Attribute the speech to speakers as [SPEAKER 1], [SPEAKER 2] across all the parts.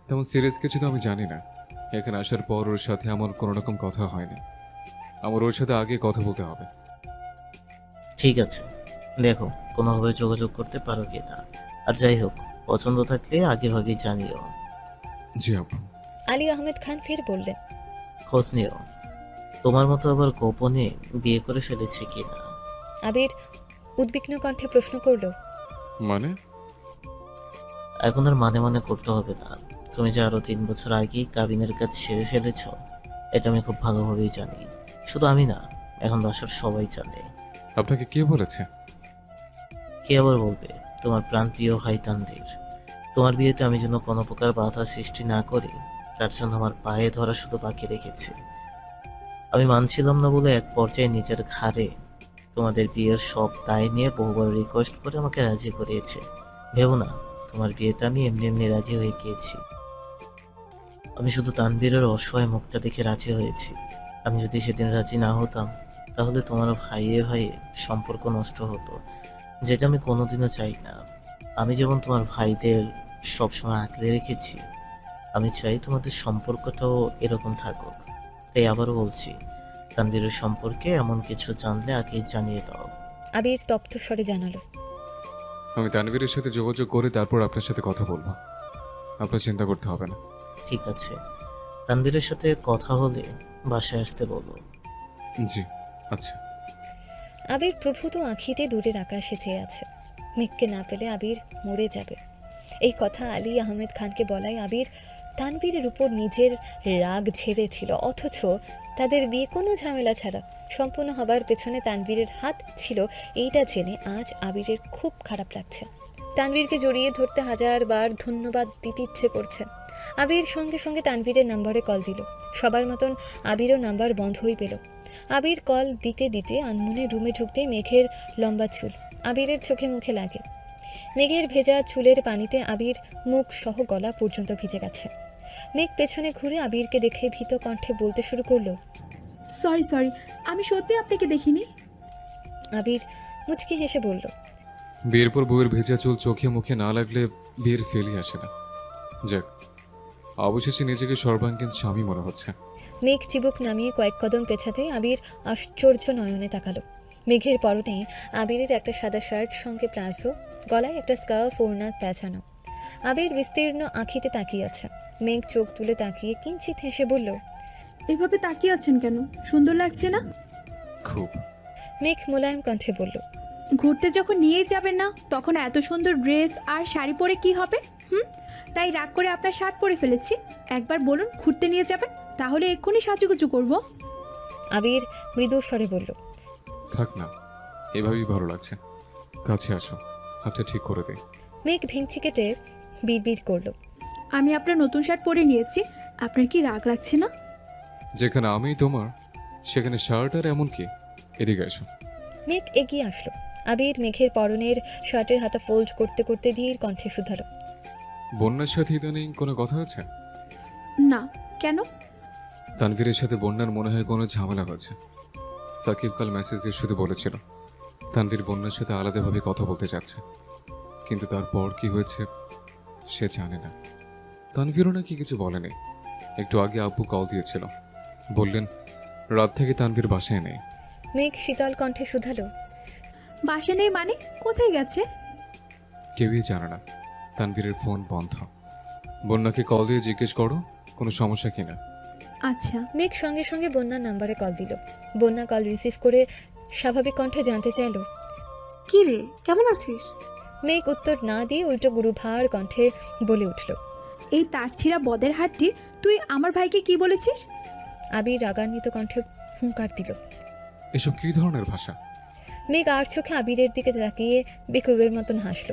[SPEAKER 1] তেমন সিরিয়াস কিছু তো আমি জানি না। এখানে আসার পর ওর সাথে আমার কোনো রকম কথা হয়নি। আমার ওর সাথে আগে কথা বলতে হবে।
[SPEAKER 2] ঠিক আছে, দেখো কোনোভাবে যোগাযোগ করতে পারো কিনা। আর যাই হোক, পছন্দ থাকলে আগে ভাগে জানিও।
[SPEAKER 1] জি আপু।
[SPEAKER 3] আলী আহমেদ খান ফের বললেন,
[SPEAKER 2] খোঁজ নিও তোমার মতো আবার গোপনে বিয়ে করে ফেলেছে কিনা।
[SPEAKER 3] আবির উদ্বিগ্ন কণ্ঠে প্রশ্ন করল,
[SPEAKER 1] মানে?
[SPEAKER 2] এখন আর মানে মানে করতে হবে না। তুমি যে আরো 3 বছর আগেই কাবিনের কাজ ছেড়ে ফেলেছ, এটা আমি খুব ভালোভাবেই জানি। শুধু আমি না, এখন বাসার সবাই জানে।
[SPEAKER 1] আপনাকে কে বলেছে?
[SPEAKER 2] কে আবার বলবে? তোমার প্রাণপ্রিয় ভাই তানভীর। তোমার বিয়েতে আমি যেন কোনো প্রকার বাধা সৃষ্টি না করি, তার জন্য আমার পায়ে ধরা শুধু বাকি রেখেছে। আমি মানছিলাম না বলে এক পর্যায়ে নিজের ঘাড়ে তোমাদের বিয়ের সব দায় নিয়ে বহুবার রিকোয়েস্ট করে আমাকে রাজি করিয়েছে। ভেবো না তোমার বিয়েতে আমি এমনি এমনি রাজি হয়ে গিয়েছি। আমি শুধু তানভীরের অসহায় মুখটা দেখে রাজি হয়েছি। আমি যদি সেদিন রাজি না হতাম, তাহলে তোমার ভাইয়ে ভাইয়ে সম্পর্ক নষ্ট হতো, যেটা আমি কোনোদিনও চাই না। আমি যেমন তোমার ভাইদের সবসময় আগলে রেখেছি, আমি চাই তোমাদের সম্পর্কটাও এরকম থাকুক। তাই আবারও বলছি, তানভীরের সম্পর্কে এমন কিছু জানলে আগেই জানিয়ে দাও।
[SPEAKER 3] আবির স্তব্ধ স্বরে জানালো,
[SPEAKER 1] আমি তানভীরের সাথে যোগাযোগ করে তারপর আপনার সাথে কথা বলবো। আপনার চিন্তা করতে হবে না।
[SPEAKER 2] ঠিক আছে, তানভীরের সাথে কথা হলে বাসায় আসতে বলো।
[SPEAKER 1] জি আচ্ছা।
[SPEAKER 3] আবির প্রভূত আঁখিতে দূরের আকাশে চেয়ে আছে। মেঘকে না পেলে আবির মরে যাবে। এই কথা আলী আহমেদ খানকে বলায় আবির তানভীরের উপর নিজের রাগ ঝেড়েছিল, অথচ তাদের বিয়ে কোনো ঝামেলা ছাড়া সম্পূর্ণ হবার পেছনে তানভীরের হাত ছিল, এইটা জেনে আজ আবিরের খুব খারাপ লাগছে। তানভীরকে জড়িয়ে ধরতে হাজারবার ধন্যবাদ দিতে ইচ্ছে করছে। আবির সঙ্গে সঙ্গে তানভীরের নাম্বারে কল দিল। সবার মতন আবিরও নাম্বার বন্ধই পেল। আবির কল দিতে দিতে আনমনে রুমে ঢুকতেই মেঘের লম্বা চুল আবিরের চোখে মুখে লাগে। মেঘের ভেজা চুলের পানিতে আবির মুখ সহ গলা পর্যন্ত ভিজে গেছে। মেঘ পেছনে ঘুরে আবিরকে দেখে ভীত কণ্ঠে বলতে শুরু করলো,
[SPEAKER 4] সরি, আমি সত্যি আপনাকে দেখিনি।
[SPEAKER 3] আবির মুচকি হেসে বলল,
[SPEAKER 1] বিয়ের পর বউয়ের ভেজা চুল চোখে মুখে না লাগলে বিয়ের ফেলই আসে না। যাক, অবশেষে নিজেকে সর্বাঙ্গীন স্বামী মনে হচ্ছে।
[SPEAKER 3] মেঘ চিবুক নামিয়ে কয়েক কদম পেছাতে আবির আশ্চর্য নয়নে তাকালো। মেঘের পরনে আবিরের একটা সাদা শার্ট, সঙ্গে প্লাজো, গলায় একটা স্কার্ফ ওড়না পেঁচানো। আবির বিস্তীর্ণ আঁখিতে তাকিয়ে আছে। মেঘ চোখ তুলে তাকিয়ে কিঞ্চিত হেসে বলল,
[SPEAKER 4] এভাবে তাকিয়ে আছেন কেন? সুন্দর লাগছে না?
[SPEAKER 1] খুব।
[SPEAKER 3] মেঘ মোলায়েম কণ্ঠে বলল,
[SPEAKER 4] ঘুরতে যখন নিয়ে যাবেন না, তখন এত সুন্দর ড্রেস আর শাড়ি পরে কি হবে? তাই রাগ করে আপনার শার্ট পরে ফেলেছি। একবার বলুন ঘুরতে নিয়ে যাবেন, তাহলে এক্ষুনি সাজুগুজু করব।
[SPEAKER 3] আবির মৃদু স্বরে বলল,
[SPEAKER 1] থাক না, এভাবেই ভালো লাগছে। কাছে আসো, হাতটা ঠিক করে দে।
[SPEAKER 3] মেঘ ভিংচি কেটে বিড়বিড় করলো,
[SPEAKER 4] আমি আপনার নতুন শার্ট পরে নিয়েছি, আপনার কি রাগ লাগছে না?
[SPEAKER 1] যেখানে আমি তোমার, সেখানে শার্ট আর এমন কি? এদিকে এসো।
[SPEAKER 3] মেঘ এগিয়ে আসলো। আবির মেঘের পরনের শার্টের হাতা ফোল্ড করতে করতে ধীর কণ্ঠে শুধালো,
[SPEAKER 1] বন্যার সাথে ইদানিং কোনো কথা হয়েছে?
[SPEAKER 4] না, কেন?
[SPEAKER 1] তানভীরের সাথে বন্যার মনে হয় কোনো ঝামেলা হয়েছে। সাকিব কাল মেসেজ দিয়ে শুধু বলেছিল তানভীর বন্যার সাথে আলাদাভাবে কথা বলতে চাচ্ছে, কিন্তু তারপর কি হয়েছে সে জানে না। তানভীরও নাকি কিছু বলেনি। একটু আগে আব্বু কল দিয়েছিল, বললেন রাত থেকে তানভীর বাসায় নেই।
[SPEAKER 3] মেঘ শীতল কণ্ঠে শুধালো,
[SPEAKER 4] বাসা নেই মানে? কোথায় গেছে?
[SPEAKER 1] কেউই জানে না। তানভীরের ফোন বন্ধ। বন্যাকে কল দিয়ে জিজ্ঞেস করো কোনো সমস্যা কিনা।
[SPEAKER 4] আচ্ছা।
[SPEAKER 3] মেঘ সঙ্গে সঙ্গে বন্যার নাম্বারে কল দিল। বন্যা কল রিসিভ করে স্বাভাবিক কণ্ঠে জানতে চাইল,
[SPEAKER 5] কি রে, কেমন আছিস?
[SPEAKER 3] মেঘ উত্তর না দিয়ে উল্টো গুরুভার কণ্ঠে বলে উঠল,
[SPEAKER 4] এই তার ছিঁড়া বদের হাটটি, তুই আমার ভাইকে কি বলেছিস?
[SPEAKER 3] আবির রাগান্বিত কণ্ঠে হুঙ্কার দিল।
[SPEAKER 1] এসব কী ধরনের ভাষা?
[SPEAKER 3] মেঘ আর চোখে আবিরের দিকে তাকিয়ে বেকুবের মতন হাসল।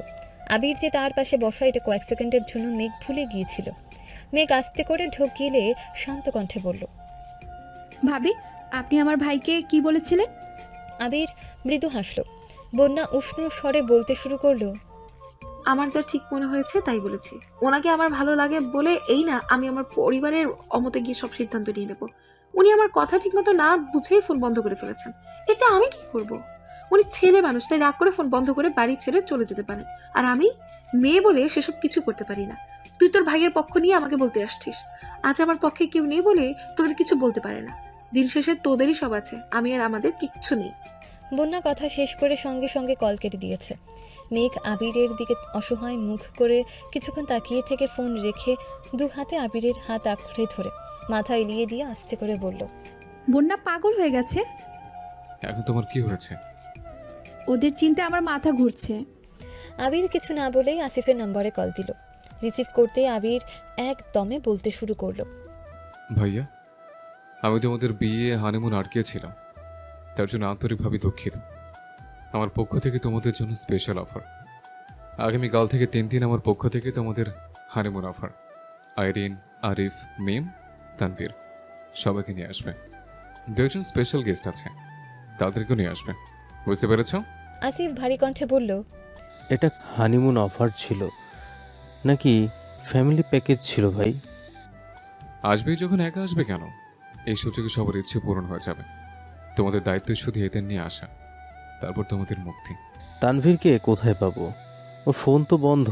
[SPEAKER 3] আবির যে তার পাশে বসা, এটা কয়েক সেকেন্ডের জন্য মেঘ ভুলে গিয়েছিল। মেঘ আস্তে করে ঢোক গিলে শান্ত কণ্ঠে বলল,
[SPEAKER 4] ভাবি, আপনি আমার ভাইকে কি বলেছিলেন?
[SPEAKER 3] আবির মৃদু হাসল। বন্যা উষ্ণ স্বরে বলতে শুরু করলো,
[SPEAKER 5] আমার যা ঠিক মনে হয়েছে তাই বলেছি। ওনাকে আমার ভালো লাগে বলে এই না আমি আমার পরিবারের অমতে গিয়ে সব সিদ্ধান্ত নিয়ে নেব। উনি আমার কথা ঠিক মতো না বুঝেই ফোন বন্ধ করে ফেলেছেন, এতে আমি কি করব? উনি ছেলে মানুষ, তাই রাগ করে ফোন বন্ধ করে বাড়ি ছেড়ে চলে যেতে পারেন। আর আমি মেয়ে বলে সেসব কিছু করতে পারি না। তুই তোর ভাইয়ের পক্ষ নিয়ে আমাকে বলতে আসছিস। আজ আমার পক্ষে কেউ নেই বলে তোদের কিছু বলতে পারে না। দিন শেষে তোদেরই সব আছে, আমি আর আমাদের কিচ্ছু নেই।
[SPEAKER 3] বন্যা কথা শেষ করে সঙ্গে সঙ্গে কল কেটে দিয়েছে। মেঘ আবিরের দিকে অসহায় মুখ করে কিছুক্ষণ তাকিয়ে থেকে ফোন রেখে দু হাতে আবিরের হাত আঁকড়ে ধরে মাথা এলিয়ে দিয়ে আস্তে করে বলল,
[SPEAKER 4] বন্যা পাগল হয়ে গেছে।
[SPEAKER 1] এখন তোমার কি হয়েছে?
[SPEAKER 4] ওদের চিন্তায় আমার মাথা ঘুরছে।
[SPEAKER 3] আবির কিছু না বলেই আসিফের নম্বরে কল দিল। রিসিভ করতে আবির একদমে বলতে শুরু করলো,
[SPEAKER 1] ভাইয়া, আমি তোমাদের বিয়ে হানিমুন আটকেছিলাম, তার জন্য আন্তরিকভাবে দুঃখিত। আমার পক্ষ থেকে তোমাদের জন্য স্পেশাল অফার। আগামীকাল থেকে 3 দিন আমার পক্ষ থেকে তোমাদের হানিমুন অফার। আইরিন, আরিফ, মিম, তানভীর সবাইকে নিয়ে আসবে। 2জন স্পেশাল গেস্ট আছে, তাদেরকেও নিয়ে আসবে। বুঝতে পেরেছ?
[SPEAKER 3] আসিফ ভারী কণ্ঠে বলল,
[SPEAKER 6] এটা হানিমুন অফার ছিল নাকি ফ্যামিলি প্যাকেজ ছিল ভাই?
[SPEAKER 1] আসবেই যখন একা আসবে কেন? এই সুযোগে সবার ইচ্ছে পূরণ হয়ে যাবে। তোমাদের দায়িত্ব শুধু এদের নিয়ে আসা, তারপর তোমাদের মুক্তি।
[SPEAKER 6] তানভীরকে কোথায় পাবো? ওর ফোন তো বন্ধ।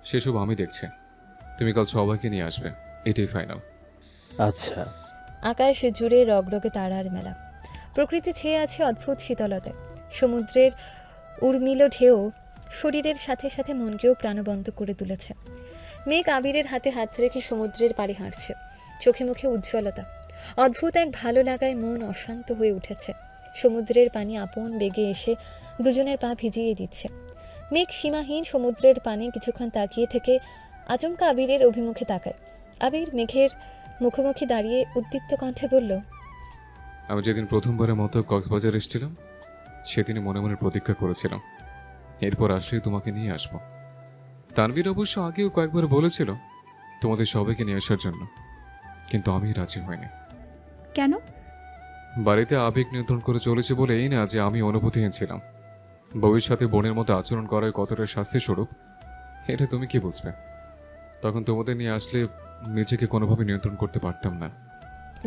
[SPEAKER 1] সেসব আমি দেখছি। তুমি কাল সবাইকে নিয়ে আসবে, এটাই ফাইনাল।
[SPEAKER 6] আচ্ছা।
[SPEAKER 3] আকাশ জুড়ে রগরগে তারার মেলা। প্রকৃতি ছেয়ে আছে অদ্ভুত শীতলতায়। সমুদ্রের উর্মিল ঢেউ শরীরের সাথে সাথে মনকেও প্রাণবন্ত করে তুলেছে। মেঘ আবিরের হাতে হাত রেখে সমুদ্রের পাড়ে হাঁটছে, চোখে মুখে উজ্জ্বলতা। অদ্ভুত এক ভালো লাগায় মন অশান্ত হয়ে উঠেছে। সমুদ্রের পানি আপন বেগে এসে দুজনের পা ভিজিয়ে দিচ্ছে। মেঘ সীমাহীন সমুদ্রের পানে কিছুক্ষণ তাকিয়ে থেকে আচমকা আবিরের অভিমুখে তাকায়। আবির মেঘের মুখোমুখি দাঁড়িয়ে উদ্দীপ্ত কণ্ঠে বলল,
[SPEAKER 1] আমি যেদিন প্রথমবারের মতো কক্সবাজার এসেছিলাম, সেদিনই মনে মনে প্রতীক্ষা করেছিলাম এরপর আসলেই তোমাকে নিয়ে আসবো। তানভীর অবশ্য আগেও কয়েকবার বলেছিল তোমাদের সবাইকে নিয়ে আসার জন্য, কিন্তু আমি রাজি হইনি।
[SPEAKER 4] কেন?
[SPEAKER 1] বাড়িতে আবেগ নিয়ন্ত্রণ করে চলেছে বলে এই না যে আমি অনুভূতিহীন ছিলাম। বউয়ের সাথে বোনের মতো আচরণ করায় কতটা শাস্তি স্বরূপ এটা তুমি কি বুঝবে? তখন তোমাদের নিয়ে আসলে নিজেকে কোনোভাবে নিয়ন্ত্রণ করতে পারতাম না।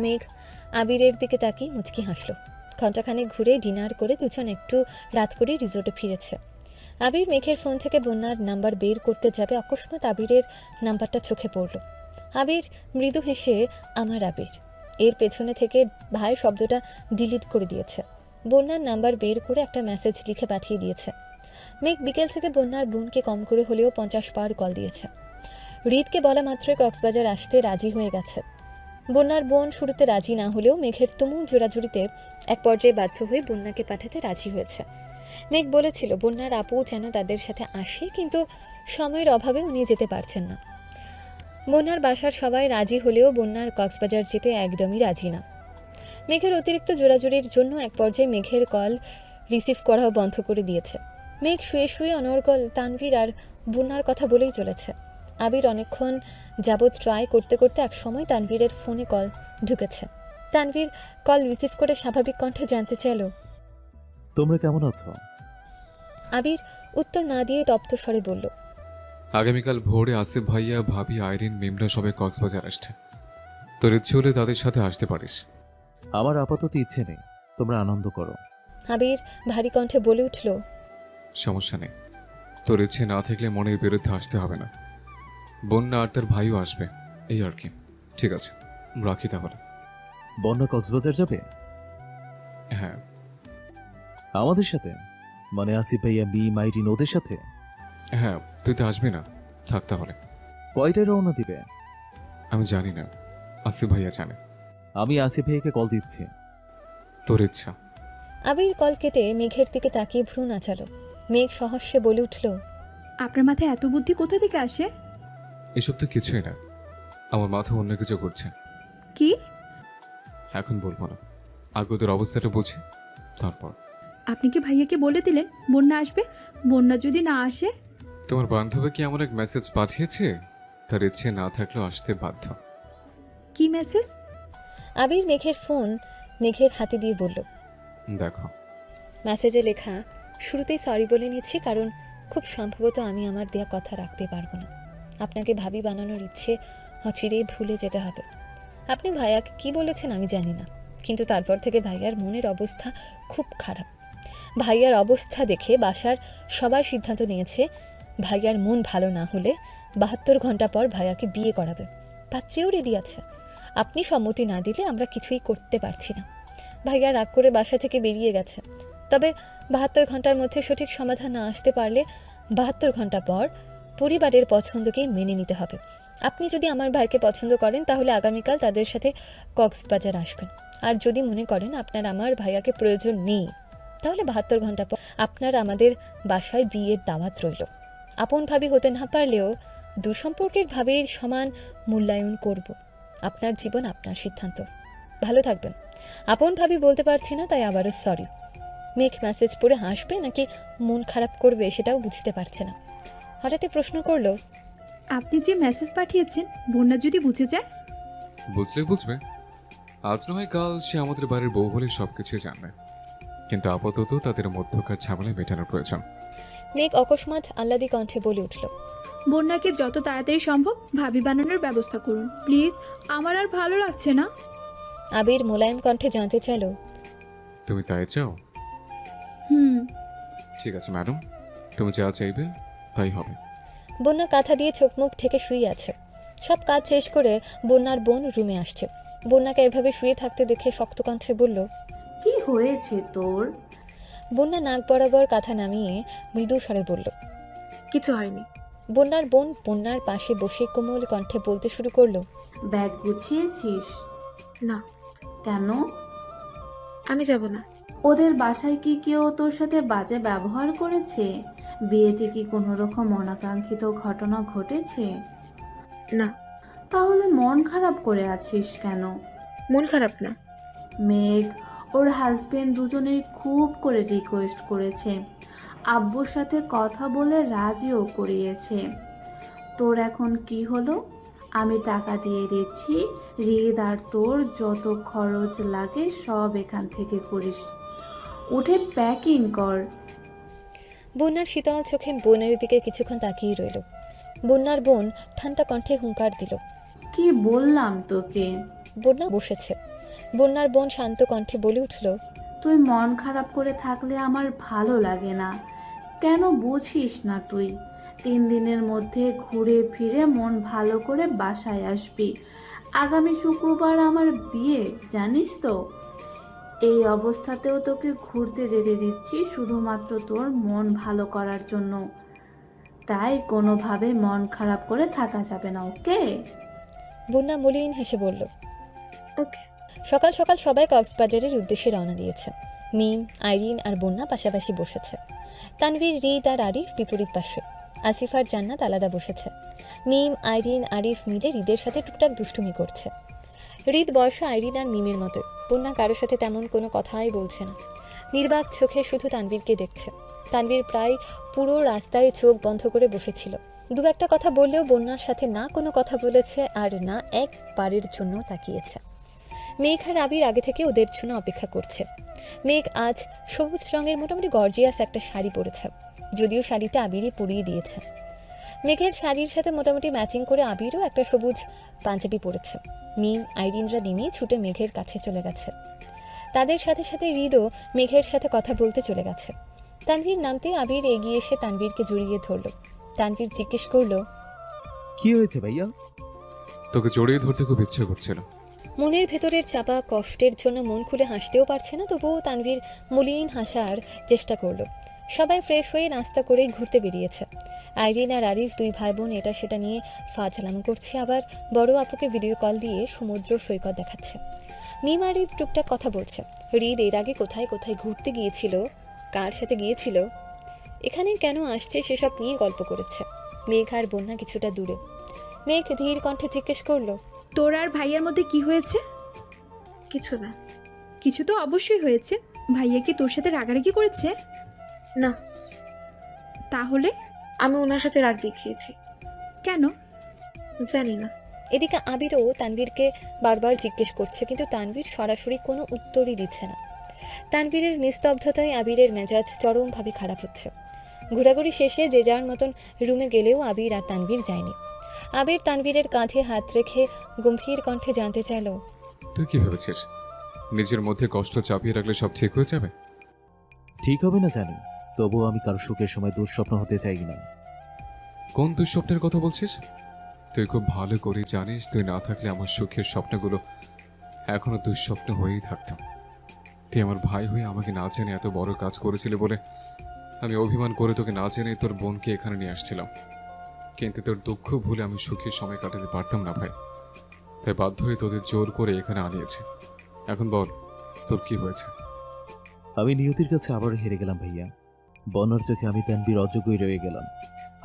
[SPEAKER 3] মেঘ আবিরের দিকে তাকিয়ে মুচকি হাসল। ঘণ্টাখানেক ঘুরে ডিনার করে দুজন একটু রাত করে রিসোর্টে ফিরেছে। আবির মেঘের ফোন থেকে বন্যার নাম্বার বের করতে যাবে, অকস্মাৎ আবিরের নাম্বারটা চোখে পড়ল। আবির মৃদু হেসে আমার আবির এর পেছনে থেকে ভাই শব্দটা ডিলিট করে দিয়েছে। বন্যার নাম্বার বের করে একটা মেসেজ লিখে পাঠিয়ে দিয়েছে। মেঘ বিকেল থেকে বন্যার বোনকে কম করে হলেও 50 বার কল দিয়েছে। হৃদকে বলা মাত্রই কক্সবাজার আসতে রাজি হয়ে গেছে। বন্যার বোন শুরুতে রাজি না হলেও মেঘের তুমুল জোড়াজুড়িতে এক পর্যায়ে বাধ্য হয়ে বন্যাকে পাঠাতে রাজি হয়েছে। মেঘ বলেছিল বন্যার আপু যেন তাদের সাথে আসে, কিন্তু সময়ের অভাবে উনি যেতে পারছেন না। বন্যার বাসার সবাই রাজি হলেও বন্যার কক্সবাজার যেতে একদমই রাজি না। মেঘের অতিরিক্ত জোড়াজুড়ির জন্য এক পর্যায়ে মেঘের কল রিসিভ করাও বন্ধ করে দিয়েছে। মেঘ শুয়ে শুয়ে অনর্গল তানভীর আর বন্যার কথা বলেই চলেছে। আবির অনেকক্ষণ যাবৎ ট্রাই করতে করতে এক সময় তানভীরের ফোনে কল ঢুকেছে। তানভীর কল রিসিভ করে স্বাভাবিক কণ্ঠে জানতে চাইল,
[SPEAKER 7] তোমরা কেমন আছো?
[SPEAKER 3] আবির উত্তর না দিয়ে তপ্ত স্বরে বলল,
[SPEAKER 1] আগামীকাল ভোরে আসিফ ভাইয়া, ভাবি, আইরিন, মিমরা সবাই কক্সবাজার আসছে। তোর ইচ্ছে হলে তাদের সাথে আসতে পারিস।
[SPEAKER 7] আমার আপাতত ইচ্ছে নেই, তোমরা আনন্দ করো।
[SPEAKER 3] আবির ভারী কণ্ঠে বলে উঠল,
[SPEAKER 1] সমস্যা নেই, তোর ইচ্ছে না থাকলে মনের বিরুদ্ধে আসতে হবে না। বন্যা আর তার ভাইও আসবে, এই আর কি। ঠিক আছে, রাখি তাহলে।
[SPEAKER 7] বন্যা কক্সবাজার যাবে
[SPEAKER 1] হ্যাঁ।
[SPEAKER 7] আমাদের সাথে? মানে আসিফ ভাইয়া, বি মাইরিন ওদের সাথে?
[SPEAKER 1] হ্যাঁ, তুই তো আসবি না? থাক তাহলে।
[SPEAKER 7] কয়টায় রওনা দিবে?
[SPEAKER 1] আমি জানি না, আসিফ ভাইয়া জানে।
[SPEAKER 7] আমি আসিফ ভাইয়াকে কল দিচ্ছি।
[SPEAKER 1] তোর ইচ্ছা।
[SPEAKER 3] আবির কল কেটে মেঘের দিকে তাকিয়ে ভ্রু নাচালো। মেঘ সহস্যে বলে উঠল,
[SPEAKER 4] আপনার মাথায় এত বুদ্ধি কোথা থেকে আসে?
[SPEAKER 1] এসব তো কিছুই না, আমার মাথা অন্য কিছু করছে।
[SPEAKER 4] কি?
[SPEAKER 1] এখন বলবো না, আগে ওদের অবস্থাটা বুঝি তারপর।
[SPEAKER 4] আপনি কি ভাইয়াকে বলে দিলেন বন্যা আসবে? বন্যা যদি না আসে?
[SPEAKER 1] তোমার বান্ধবী কি এমন এক মেসেজ পাঠিয়েছে তার ইচ্ছে না থাকলেও আসতে বাধ্য?
[SPEAKER 4] কি মেসেজ?
[SPEAKER 3] আবির মেঘের ফোন মেঘের হাতে দিয়ে বলল,
[SPEAKER 1] দেখো।
[SPEAKER 3] মেসেজে লেখা, শুরুতেই সরি বলে নিচ্ছি, কারণ খুব সম্ভবত আমি আমার দেয়া কথা রাখতে পারবো না। আপনাকে ভাবি বানানোর ইচ্ছে অচিরেই ভুলে যেতে হবে। আপনি ভাইয়াকে কি বলেছেন আমি জানি না, কিন্তু তারপর থেকে ভাইয়ার মনের অবস্থা খুব খারাপ। ভাইয়ার অবস্থা দেখে বাসার সবাই সিদ্ধান্ত নিয়েছে ভাইয়ার মন ভালো না হলে 72 ঘন্টা পর ভাইয়াকে বিয়ে করাবে। পাত্রীও রেডি আছে। আপনি সম্মতি না দিলে আমরা কিছুই করতে পারছি না। ভাইয়া রাগ করে বাসা থেকে বেরিয়ে গেছে। তবে 72 ঘন্টার মধ্যে সঠিক সমাধান না আসতে পারলে 72 ঘন্টা পর পরিবারের পছন্দকেই মেনে নিতে হবে। আপনি যদি আমার ভাইকে পছন্দ করেন তাহলে আগামীকাল তাদের সাথে কক্সবাজার আসবেন। আর যদি মনে করেন আপনার আমার ভাইয়াকে প্রয়োজন নেই তাহলে 72 ঘন্টা পর আপনার আমাদের বাসায় বিয়ের দাওয়াত রইল। আপন ভাবি হতে না পারলেও দুঃসম্পর্কের ভাবের সমান মূল্যায়ন করব। আপনার জীবন আপনার সিদ্ধান্ত। ভালো থাকবেন। আপন ভাবি বলতে পারছি না, তাই আবারও সরি। মেঘ মেসেজ পড়ে হাসবে নাকি মন খারাপ করবে সেটাও বুঝতে পারছে না। হঠাৎই প্রশ্ন করলো,
[SPEAKER 4] আপনি যে মেসেজ পাঠিয়েছেন বন্যা যদি বুঝে যায়?
[SPEAKER 1] বুঝলে বুঝবে, আজ নয় কাল সে আমাদের বাড়ির বউ বলে সবকিছুই জানবে। কিন্তু আপাতত তাদের মধ্যকার ঝামেলা মেটানোর প্রয়োজন।
[SPEAKER 3] মেঘ অকস্মাৎ আহ্লাদি কণ্ঠে বলে উঠল,
[SPEAKER 4] বন্যাকে যত তাড়াতাড়ি সম্ভব ভাবি বানানোর ব্যবস্থা করুন প্লিজ, আমার আর ভালো লাগছে না।
[SPEAKER 3] আবির মোলায়েম কণ্ঠে জানতে চাইল,
[SPEAKER 1] তুমি তাই চাও?
[SPEAKER 4] হুম।
[SPEAKER 1] ঠিক আছে ম্যাডাম, তুমি যা চাইবে তাই হবে।
[SPEAKER 3] বন্যা কাঁথা দিয়ে চোখ মুখ ঢেকে শুয়ে আছে। সব কাজ শেষ করে বন্যার বোন রুমে আসছে। বন্যাকে এভাবে শুয়ে থাকতে দেখে শক্ত কণ্ঠে বলল,
[SPEAKER 8] কি হয়েছে তোর?
[SPEAKER 3] বন্যা নাক বরাবর কাঁথা নামিয়ে মৃদু স্বরে বলল।
[SPEAKER 5] কিছু হয়নি।
[SPEAKER 3] বন্যার বোন বন্যার পাশে বসে কোমল কণ্ঠে বলতে শুরু করলো,
[SPEAKER 8] ব্যাগ গুছিয়েছিস?
[SPEAKER 5] না,
[SPEAKER 8] কেন?
[SPEAKER 5] আমি যাব না।
[SPEAKER 8] ওদের বাসায় কি কেউ তোর সাথে বাজে ব্যবহার করেছে? বিয়েতে কি কোনো রকম অনাকাঙ্ক্ষিত ঘটনা ঘটেছে?
[SPEAKER 5] না,
[SPEAKER 8] তাহলে মন খারাপ করে আছিস কেন?
[SPEAKER 5] মন খারাপ না।
[SPEAKER 8] মেঘ ওর হাজবেন্ড দুজনেই খুব করে রিকোয়েস্ট করেছে, আব্বুর সাথে কথা বলে রাজিও করিয়েছে। তোর এখন কি হলো? আমি টাকা দিয়ে দিচ্ছি, হৃদ আর তোর যত খরচ লাগে সব এখান থেকে করিস। উঠে প্যাকিং কর।
[SPEAKER 3] বন্যার শীতল চোখে বোনের দিকে কিছুক্ষণ তাকিয়ে রইল। বন্যার বোন ঠান্ডা কণ্ঠে হুঙ্কার দিল,
[SPEAKER 8] কি বললাম তোকে?
[SPEAKER 3] বন্যা বসেছে। বন্যার বোন শান্ত কণ্ঠে বলে উঠল,
[SPEAKER 8] তুই মন খারাপ করে থাকলে আমার ভালো লাগে না। কেন বুঝিস না তুই? 3 দিনের মধ্যে ঘুরে ফিরে মন ভালো করে বাসায় আসবি। আগামী শুক্রবার আমার বিয়ে, জানিস তো? এই অবস্থাতেও তোকে ঘুরতে যেতে দিচ্ছি শুধুমাত্র তোর মন ভালো করার জন্য। তাই কোনোভাবে মন খারাপ করে থাকা যাবে না, ওকে?
[SPEAKER 3] বন্যা মলিন হেসে বলল।
[SPEAKER 5] ওকে।
[SPEAKER 3] সকাল সকাল সবাই কক্সবাজারের উদ্দেশ্যে রওনা দিয়েছে। মিম, আইরিন আর বন্যা পাশাপাশি বসেছে। তানভীর, হৃদ আর আরিফ বিপরীত পাশে। আসিফ আর জান্নাত আলাদা বসেছে। মিম, আইরিন, আরিফ মিলে হৃদের সাথে টুকটাক দুষ্টুমি করছে। হৃদ বয়সে আইরিন আর মিমের মতো। বন্যা কারোর সাথে তেমন কোনো কথাই বলছে না। নির্বাক চোখে শুধু তানভীরকে দেখছে। তানভীর প্রায় পুরো রাস্তায় চোখ বন্ধ করে বসেছিল। দু একটা কথা বললেও বন্যার সাথে না কোনো কথা বলেছে আর না একবারের জন্য তাকিয়েছে। মেঘ আর আবির আগে থেকে ওদের জন্য অপেক্ষা করছে। মেঘ আজ সবুজ রঙের মোটামুটি গর্জিয়াস একটা শাড়ি পরেছে, যদিও শাড়িটা আবিরই পরিয়ে দিয়েছে। মেঘের শাড়ির সাথে মোটামুটি ম্যাচিং করে আবিরও একটা সবুজ পাঞ্জাবি পরেছে। মিম, আইরিনরা নেমে ছুটে মেঘের কাছে চলে গেছে। তাদের সাথে সাথে হৃদও মেঘের সাথে কথা বলতে চলে গেছে। তানভীর নামতে আবির এগিয়ে এসে তানভীরকে জড়িয়ে ধরল। তানভীর জিজ্ঞেস করলো,
[SPEAKER 7] কি হয়েছে ভাইয়া?
[SPEAKER 1] তোকে জড়িয়ে ধরতে খুব ইচ্ছে করছিল।
[SPEAKER 3] মনের ভেতরের চাপা কষ্টের জন্য মন খুলে হাসতেও পারছে না, তবুও তানভীর মলিন হাসার চেষ্টা করলো। সবাই ফ্রেশ হয়ে নাস্তা করে ঘুরতে বেরিয়েছে। আইরিন আর আরিফ দুই ভাই বোন এটা সেটা নিয়ে ফাজলামো করছে, আবার বড় আপুকে ভিডিও কল দিয়ে সমুদ্র সৈকত দেখাচ্ছে। মিম আর হৃদ টুকটাক কথা বলছে। হৃদ এর আগে কোথায় কোথায় ঘুরতে গিয়েছিল, কার সাথে গিয়েছিল, এখানে কেন আসছে সেসব নিয়ে গল্প করেছে। মেঘ আর বন্যা কিছুটা দূরে। মেঘ ধীর কণ্ঠে জিজ্ঞেস করলো,
[SPEAKER 4] তোর আর ভাইয়ার মধ্যে কি হয়েছে?
[SPEAKER 5] কিছু না।
[SPEAKER 4] কিছু তো অবশ্যই হয়েছে। ভাইয়া কি তোর সাথে রাগারাগি করেছে?
[SPEAKER 5] না,
[SPEAKER 4] তাহলে?
[SPEAKER 5] আমি ওনার সাথে রাগ দেখিয়েছি।
[SPEAKER 4] কেন?
[SPEAKER 5] জানি না।
[SPEAKER 3] এদিকে আবিরও তানভীরকে বারবার জিজ্ঞেস করছে, কিন্তু তানভীর সরাসরি কোনো উত্তরই দিচ্ছে না। তানভীরের নিস্তব্ধতায় আবিরের মেজাজ চরমভাবে খারাপ হচ্ছে। ঘোরাঘুরি শেষে যে যার মতন রুমে গেলেও আবির আর তানভীর যায়নি। আবির তানভীরের কাঁধে হাত রেখে গম্ভীর কণ্ঠে জানতে চাইল,
[SPEAKER 1] তুই কি ভেবেছিস নিজের মধ্যে কষ্ট চাপিয়ে রাখলে সব ঠিক হয়ে যাবে?
[SPEAKER 7] ঠিক হবে না জানি, তবুও আমি কারো সুখের সময় দুঃস্বপ্ন হতে চাই না।
[SPEAKER 1] কোন দুঃস্বপ্নের কথা বলছিস? তুই খুব ভালো করে জানিস তুই না থাকলে আমার সুখের স্বপ্নগুলো এখনো দুঃস্বপ্ন হয়েই থাকতাম। তুই আমার ভাই হয়ে আমাকে না জেনে এত বড় কাজ করেছিলি বলে আমি অভিমান করে তোকে না জেনে তোর বোনকে এখানে নিয়ে আসছিলাম। কিন্তু তোর দুঃখ ভুলে আমি সুখের সময় কাটাতে পারতাম না ভাই, তাই বাধ্য হয়ে তোদের জোর করে এখানে আনিয়েছে। এখন বল, তোর কি হয়েছে?
[SPEAKER 7] আমি নিয়তির কাছে আবার হেরে গেলাম ভাইয়া। বন্যার চোখে আমি তানভীর অযোগ্যই রয়ে গেলাম।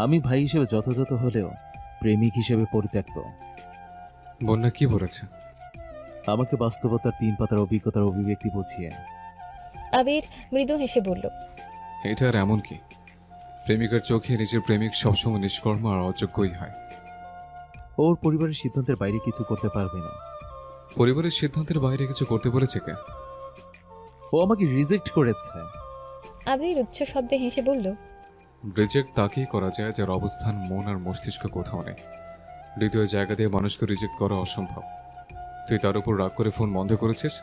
[SPEAKER 7] আমি ভাই হিসেবে যথাযথ হলেও প্রেমিক হিসেবে পরিত্যক্ত।
[SPEAKER 1] বন্যা কি বলেছে?
[SPEAKER 7] আমাকে বাস্তবতার 3 পাতার অভিজ্ঞতার অভিব্যক্তি বুঝিয়ে।
[SPEAKER 3] আবির মৃদু হেসে বলল,
[SPEAKER 1] এটা আর এমন কি? প্রেমিকার চোখে নিজের প্রেমিক সবসময় নিষ্কর্ম আর অযোগ্যই হয়।
[SPEAKER 7] ওর পরিবারের সিদ্ধান্তের বাইরে কিছু করতে পারবে না।
[SPEAKER 1] পরিবারের সিদ্ধান্তের বাইরে কিছু করতে বলেছে কে?
[SPEAKER 7] ও আমাকে রিজেক্ট করেছে।
[SPEAKER 3] আবির উচ্চ শব্দে হেসে বলল,
[SPEAKER 1] রিজেক্ট তাকেই করা যায় যার অবস্থান মন আর মস্তিষ্ক কোথাও নেই। হৃদয় জায়গা দিয়ে মানুষকে রিজেক্ট করা অসম্ভব। তুই তার উপর রাগ করে ফোন বন্ধ করেছিস,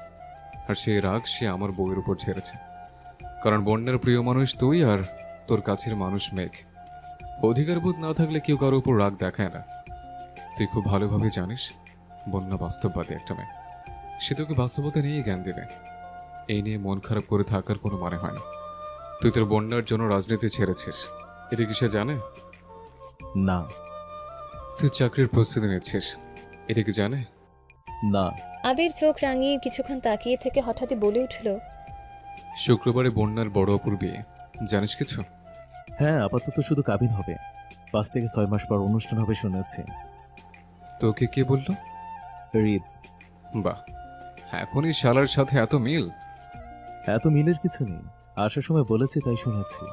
[SPEAKER 1] আর সেই রাগ সে আমার বউয়ের উপর ঝেড়েছে। কারণ বন্যার প্রিয় মানুষ তুই আর তোর কাছের মানুষ মেঘ। অধিকারবোধ না থাকলে কেউ কারোর উপর রাগ দেখায় না। তুই খুব ভালোভাবে জানিস বন্যা বাস্তববাদী একটা মেয়ে। সে তোকে বাস্তবতা নিয়েই জ্ঞান দেবে। এই নিয়ে মন খারাপ করে থাকার কোনো মানে হয় না। তুই তোর বন্যার জন্য রাজনীতি ছেড়েছিস, এটা কি সে জানে?
[SPEAKER 7] না।
[SPEAKER 1] তুই চাকরির প্রস্তুতি নিচ্ছিস, এটা কি জানে?
[SPEAKER 7] না।
[SPEAKER 3] আবির চোখ রাঙিয়ে কিছুক্ষণ তাকিয়ে থেকে হঠাৎই বলে উঠল,
[SPEAKER 1] শুক্রবারে বন্যার বড় অপুর বিয়ে, জানিস কিছু?
[SPEAKER 7] হ্যাঁ, আপাতত শুধু কাবিন হবে। 5 থেকে 6 মাস পর অনুষ্ঠান হবে শুনেছি।
[SPEAKER 1] তোকে কে বলল?
[SPEAKER 7] রিদ।
[SPEAKER 1] বাহ, এখনই শালার সাথে এত মিল।
[SPEAKER 7] এত মিলের কিছু নেই, আসার সময় বলেছে তাই শুনেছি।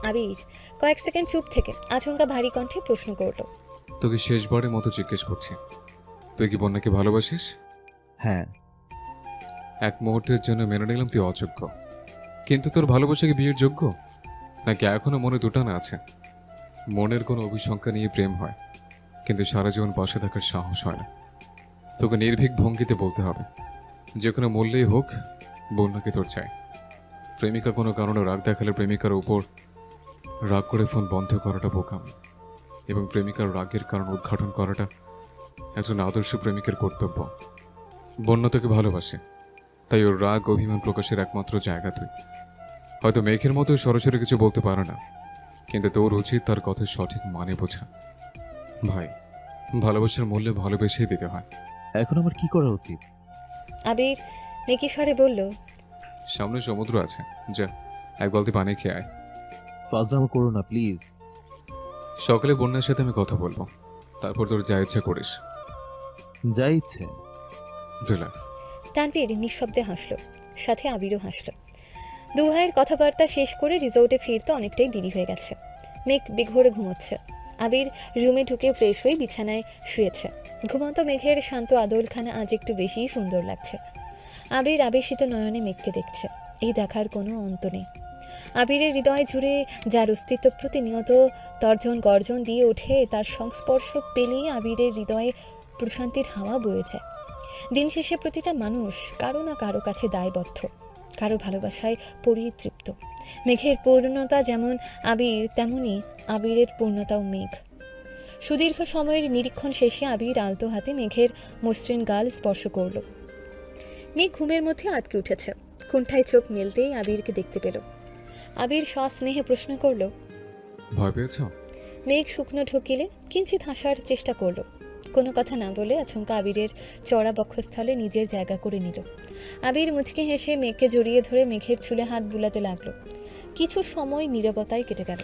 [SPEAKER 3] আবির কয়েক সেকেন্ড চুপ থেকে আচমকা ভারী কণ্ঠে প্রশ্ন করল,
[SPEAKER 1] তোকে শেষবারের মতো জিজ্ঞেস করছি, তুই কি বন্যাকে ভালোবাসিস?
[SPEAKER 7] হ্যাঁ।
[SPEAKER 1] এক মুহূর্তের জন্য মেনে নিলাম তুই অযোগ্য, কিন্তু তোর ভালোবাসা কি বিয়ের যোগ্য? নাকি এখনো মনে দুটানা আছে? মনের কোনো অভিশঙ্কা নিয়ে প্রেম হয়, কিন্তু সারা জীবন পাশে থাকার সাহস হয় না। তোকে নির্ভীক ভঙ্গিতে বলতে হবে, যে কোনো মূল্যেই হোক বন্যাকে তোর চাই। প্রেমিকা কোনো কারণে রাগ দেখালে প্রেমিকার উপর রাগ করে ফোন বন্ধ করাটা বোকামি, এবং প্রেমিকার রাগের কারণ উদ্ঘাটন করাটা একজন আদর্শ প্রেমিকের কর্তব্য। বন্যা তোকে ভালোবাসে, তাই ওর রাগ অভিমান প্রকাশের একমাত্র জায়গা তুই। হয়তো মেঘের মতো সরাসরি কিছু বলতে পারে না, কিন্তু তোর উচিত তার কথার সঠিক মানে বোঝা। ভাই, ভালোবাসার মূল্যে ভালোবেসেই দিতে হয়।
[SPEAKER 7] এখন আমার কি করা উচিত?
[SPEAKER 3] আবির মেকি স্বরে বলল,
[SPEAKER 1] সামনে সমুদ্র আছে, যা এক বালতি পানি খেয়ে আয়।
[SPEAKER 7] ফাজলামো করো না প্লিজ।
[SPEAKER 1] সকালে বন্যার সাথে আমি কথা বলবো, তারপর তোর যা ইচ্ছা করিস।
[SPEAKER 7] যা ইচ্ছে।
[SPEAKER 1] রিল্যাক্স।
[SPEAKER 3] তানভীর নিঃশব্দে হাসল, সাথে আবিরও হাসল। দু ভাইয়ের কথাবার্তা শেষ করে রিসোর্টে ফিরতে অনেকটাই দেরি হয়ে গেছে। মেঘ বেঘোরে ঘুমোচ্ছে। আবির রুমে ঢুকে ফ্রেশ হয়ে বিছানায় শুয়েছে। ঘুমন্ত মেঘের শান্ত আদলখানা আজ একটু বেশিই সুন্দর লাগছে। আবির আবেশিত নয়নে মেঘকে দেখছে। এই দেখার কোনো অন্ত নেই। আবিরের হৃদয় জুড়ে যার অস্তিত্ব প্রতিনিয়ত তর্জন গর্জন দিয়ে ওঠে, তার সংস্পর্শ পেলেই আবিরের হৃদয়ে প্রশান্তির হাওয়া বয়ে যায়। দিন শেষে প্রতিটা মানুষ কারো না কারো কাছে দায়বদ্ধ, কারো ভালোবাসায় পরিতৃপ্ত। মেঘের পূর্ণতা যেমন আবির, তেমনি আবিরের পূর্ণতাও মেঘ। সুদীর্ঘ সময়ের নিরীক্ষণ শেষে আবির আলতো হাতে মেঘের মসৃণ গাল স্পর্শ করল। মেঘ ঘুমের মধ্যে আটকে উঠেছে। কুণ্ঠায় চোখ মেলতেই আবিরকে দেখতে পেল। আবির সস্নেহে প্রশ্ন করল,
[SPEAKER 1] ভয় পেয়েছ?
[SPEAKER 3] মেঘ শুকনো ঢোকিলে কিঞ্চিত হাসার চেষ্টা করল। কোনো কথা না বলে আচমকা আবিরের চড়া বক্ষস্থলে নিজের জায়গা করে নিল। আবির মুচকে হেসে মেঘকে জড়িয়ে ধরে মেঘের চুলে হাত বুলাতে লাগলো। কিছু সময় নীরবতায় কেটে গেল।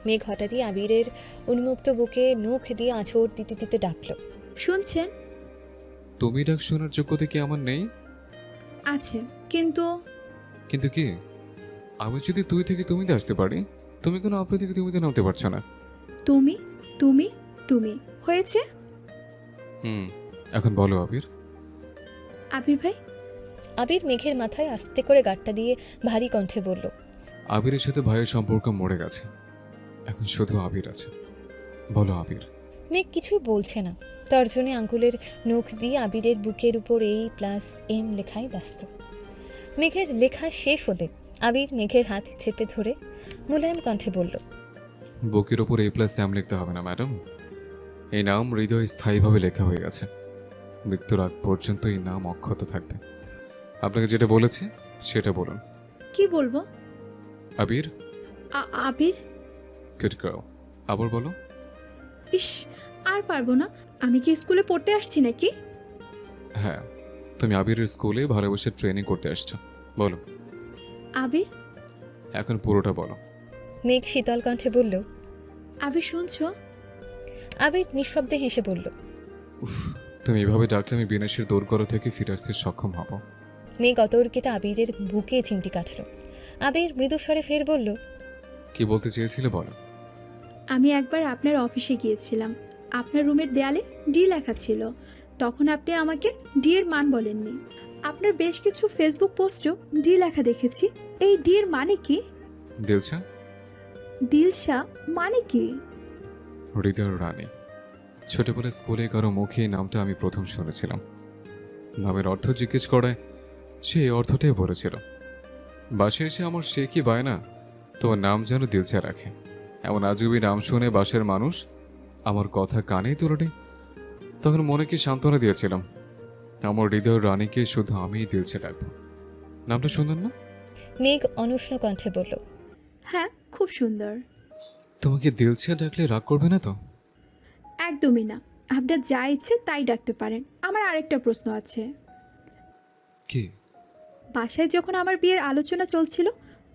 [SPEAKER 3] মেঘ হঠাৎই আবিরের উন্মুক্ত বুকে নখ দিয়ে আঁচড় দিতে দিতে ডাকল,
[SPEAKER 4] শুনছেন?
[SPEAKER 1] তুমি ডাক শোনার যোগ্যতা কি আমার নেই?
[SPEAKER 4] আছে, কিন্তু
[SPEAKER 1] কিন্তু কি? আমি যদি তুই থেকে তুমিতে আসতে পারি, তুমি কেন আপনি থেকে তুমিতে নামতে পারছো না?
[SPEAKER 4] তুমি তুমি তুমি হয়েছে।
[SPEAKER 1] এখন বলো আবির।
[SPEAKER 4] আবির ভাই।
[SPEAKER 3] আবির মেঘের মাথায় আস্তে করে গাঁটটা দিয়ে ভারী কণ্ঠে বলল,
[SPEAKER 1] আবিরের সাথে ভাইয়ের সম্পর্ক মরে গেছে, এখন শুধু আবির আছে। বলো আবির।
[SPEAKER 3] মেঘ কিছুই বলছে না। তর্জনী আঙ্গুলের নখ দিয়ে আবিরের বুকের উপর A+M লেখায় ব্যস্ত। মেঘের লেখা শেষ হতে আবির মেঘের হাত চেপে ধরে মুলায়ম কণ্ঠে বলল,
[SPEAKER 1] বুকের ওপর A+ স্যাম লিখতে হবে না ম্যাডাম। এই নাম হৃদয় স্থায়ীভাবে লেখা হয়ে গেছে। মৃত্যুর আগ পর্যন্ত এই নাম অক্ষত থাকবে। আপনাকে যেটা বলেছি সেটা বলুন।
[SPEAKER 4] কি বলবো?
[SPEAKER 1] আবির।
[SPEAKER 4] আবির?
[SPEAKER 1] Good girl. আবার বলো।
[SPEAKER 4] ইস, আর পারবো না। আমি কি স্কুলে পড়তে আসছি নাকি?
[SPEAKER 1] হ্যাঁ, তুমি আবিরের স্কুলে ভালোবাসার ট্রেনিং করতে আসছো। বলো।
[SPEAKER 4] আবির?
[SPEAKER 1] এখন পুরোটা বলো।
[SPEAKER 3] মেঘ শীতল কণ্ঠে বলল।
[SPEAKER 4] আবির শুনছো?
[SPEAKER 3] আবির নিঃশব্দে হেসে বলল,
[SPEAKER 1] উফ, তুমি এভাবে ডাকলে আমি বিনাশের দোরগড়া থেকে ফিরে আসতে সক্ষম হব।
[SPEAKER 3] মেঘ অতর্কিতে আবিরের বুকে চিমটি কাটল। আবির মৃদুস্বরে ফের বলল,
[SPEAKER 1] কি বলতে চেয়েছিলে বলো।
[SPEAKER 4] আমি একবার আপনার অফিসে গিয়েছিলাম। আপনার রুমের দেয়ালে ডি লেখা ছিল। তখন আপনি আমাকে ডি এর মান বলেননি। আপনার বেশ কিছু ফেসবুক পোস্টও ডি লেখা দেখেছি। এই ডি এর মানে কি?
[SPEAKER 1] দিলছা।
[SPEAKER 4] দিলশা মানে কি?
[SPEAKER 1] হৃদয় রানী। ছোটবেলায় স্কুলে কারো মুখে এই নামটা আমি প্রথম শুনেছিলাম। নামের অর্থ জিজ্ঞেস করায় সে এই অর্থটাই বলেছিল। বাসায় এসে আমার সে কি বায়না, তোমার নাম যেন দিলচা রাখে। এমন আজগুবি নাম শুনে বাসার মানুষ আমার কথা কানেই তোলেনি। তখন মনে কি সান্ত্বনা দিয়েছিলাম, আমার হৃদয়ের রানীকে শুধু আমিই দিলচা ডাকবো। নামটা সুন্দর না?
[SPEAKER 3] মেঘ অনুষ্ণ কণ্ঠে বলল,
[SPEAKER 4] হ্যাঁ, খুব সুন্দর।
[SPEAKER 1] তোমাকে দিলচা ডাকলে রাগ করবে না তো?
[SPEAKER 4] একদমই না। আপনার যা ইচ্ছে তাই ডাকতে পারেন। আমার আরেকটা প্রশ্ন আছে।
[SPEAKER 1] কি?
[SPEAKER 4] বাসায় যখন আমার বিয়ের আলোচনা চলছিল,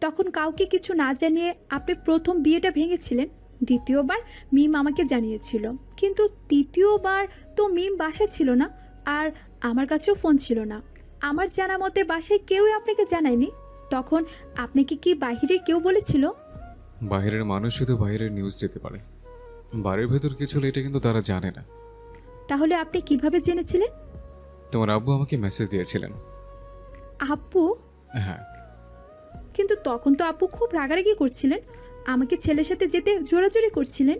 [SPEAKER 4] তখন কাউকে কিছু না জানিয়ে আপনি প্রথম বিয়েটা ভেঙেছিলেন। দ্বিতীয়বার মিম আমাকে জানিয়েছিল, কিন্তু তৃতীয়বার তো মিম বাসায় ছিল না, আর আমার কাছেও ফোন ছিল না। আমার জানা মতে বাসায় কেউই আপনাকে জানায়নি। তখন আপনাকে কি বাহিরের কেউ বলেছিল?
[SPEAKER 1] বাইরের মানুষ শুধু বাইরের নিউজ দিতে পারে, বাড়ির ভেতর কিছু হলে এটা কিন্তু তারা জানে না।
[SPEAKER 4] তাহলে আপনি কিভাবে জেনেছিলেন?
[SPEAKER 1] তোমার আব্বু আমাকে মেসেজ দিয়েছিলেন।
[SPEAKER 4] আব্বু?
[SPEAKER 1] হ্যাঁ।
[SPEAKER 4] কিন্তু তখন তো আপু খুব রাগারাগি করছিলেন, আমাকে ছেলের সাথে যেতে জোরাজোরি করছিলেন।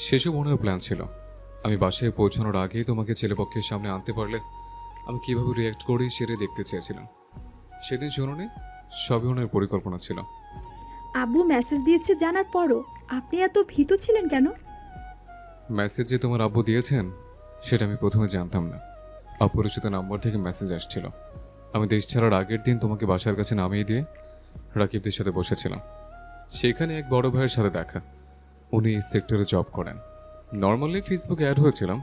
[SPEAKER 1] সেসব ওনার প্ল্যান ছিল। আমি বাসায় পৌঁছানোর আগেই তোমাকে ছেলেপক্ষের সামনে আনতে পারলে আমি কিভাবে রিয়াক্ট করি সেটা দেখতে চেয়েছিলাম। সেদিন শুনুনি, সবই ওনার পরিকল্পনা ছিল।
[SPEAKER 4] আব্বু মেসেজ দিয়েছে জানার পরও আপনি এত ভীত ছিলেন কেন?
[SPEAKER 1] মেসেজ যে তোমার আব্বু দিয়েছেন সেটা আমি প্রথমে জানতাম না। অপরিচিত নাম্বার থেকে মেসেজ আসছিল। আমি দেশ ছাড়ার আগের দিন তোমাকে বাসার কাছে নামিয়ে দিয়ে রাকিবদের সাথে বসেছিলাম। সেখানে এক বড় ভাইয়ের সাথে দেখা। উনি এই সেক্টরে জব করেন। নর্মালি ফেসবুকে অ্যাড হয়েছিলাম।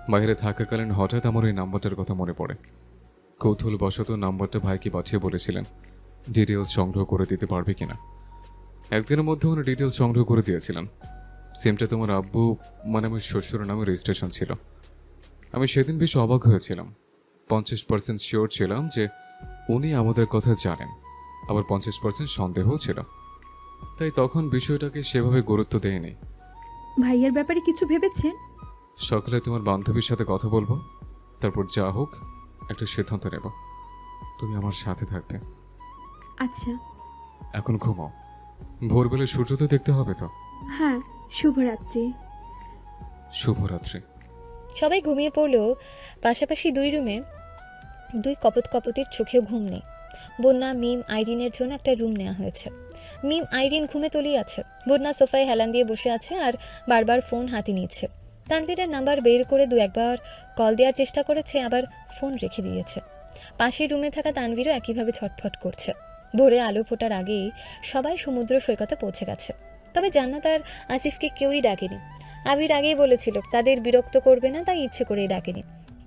[SPEAKER 1] বাইরে থাকাকালীন হঠাৎ আমার ওই নাম্বারটার কথা মনে পড়ে। কৌতূহলবশত নাম্বারটা ভাইকে পাঠিয়ে বলেছিলেন ডিটেলস সংগ্রহ করে দিতে পারবে কিনা। একদিনের মধ্যে উনি ডিটেলস সংগ্রহ করে দিয়েছিলেন। সিমটা তোমার আব্বু মানে আমার শ্বশুরের নামে রেজিস্ট্রেশন ছিল। আমি সেদিন বেশ অবাক হয়েছিলাম। 50% শিওর ছিলাম যে উনি আমাদের কথা জানেন, আবার 50% সন্দেহও ছিল। তাই তখন বিষয়টাকে সেভাবে গুরুত্ব দেয়নি।
[SPEAKER 4] ভাইয়ের ব্যাপারে কিছু ভেবেছেন?
[SPEAKER 1] সকালে তোমার বান্ধবীর সাথে কথা বলবো, তারপর যা হোক একটা সিদ্ধান্ত নেব। তুমি আমার সাথে থাকবে।
[SPEAKER 4] আচ্ছা।
[SPEAKER 1] এখন ঘুমাও, ভোরবেলা সূর্যোদয় দেখতে হবে তো।
[SPEAKER 4] হ্যাঁ, শুভরাত্রি।
[SPEAKER 1] শুভরাত্রি।
[SPEAKER 3] সবাই ঘুমিয়ে পড়লেও পাশাপাশি দুই রুমে দুই কপতির চোখেও ঘুম নেই। বন্যা, মিম, আইরিনের জন্য একটা রুম নেওয়া হয়েছে। মিম, আইরিন ঘুমে তলিয়ে আছে। বন্যা সোফায় হেলান দিয়ে বসে আছে আর বারবার ফোন হাতে নিচ্ছে। তানভীরের নাম্বার বের করে দু একবার কল দেওয়ার চেষ্টা করেছে, আবার ফোন রেখে দিয়েছে। পাশের রুমে থাকা তানভীরও একইভাবে ছটফট করছে। ভোরে আলো ফোটার আগেই সবাই সমুদ্র সৈকতে পৌঁছে গেছে। তবে জান্নাত আর আসিফকে কেউই ডাকেনি। আবির আগেই বলেছিল তাদের বিরক্ত করবে না, তাই ইচ্ছে করেই ডাকেনি।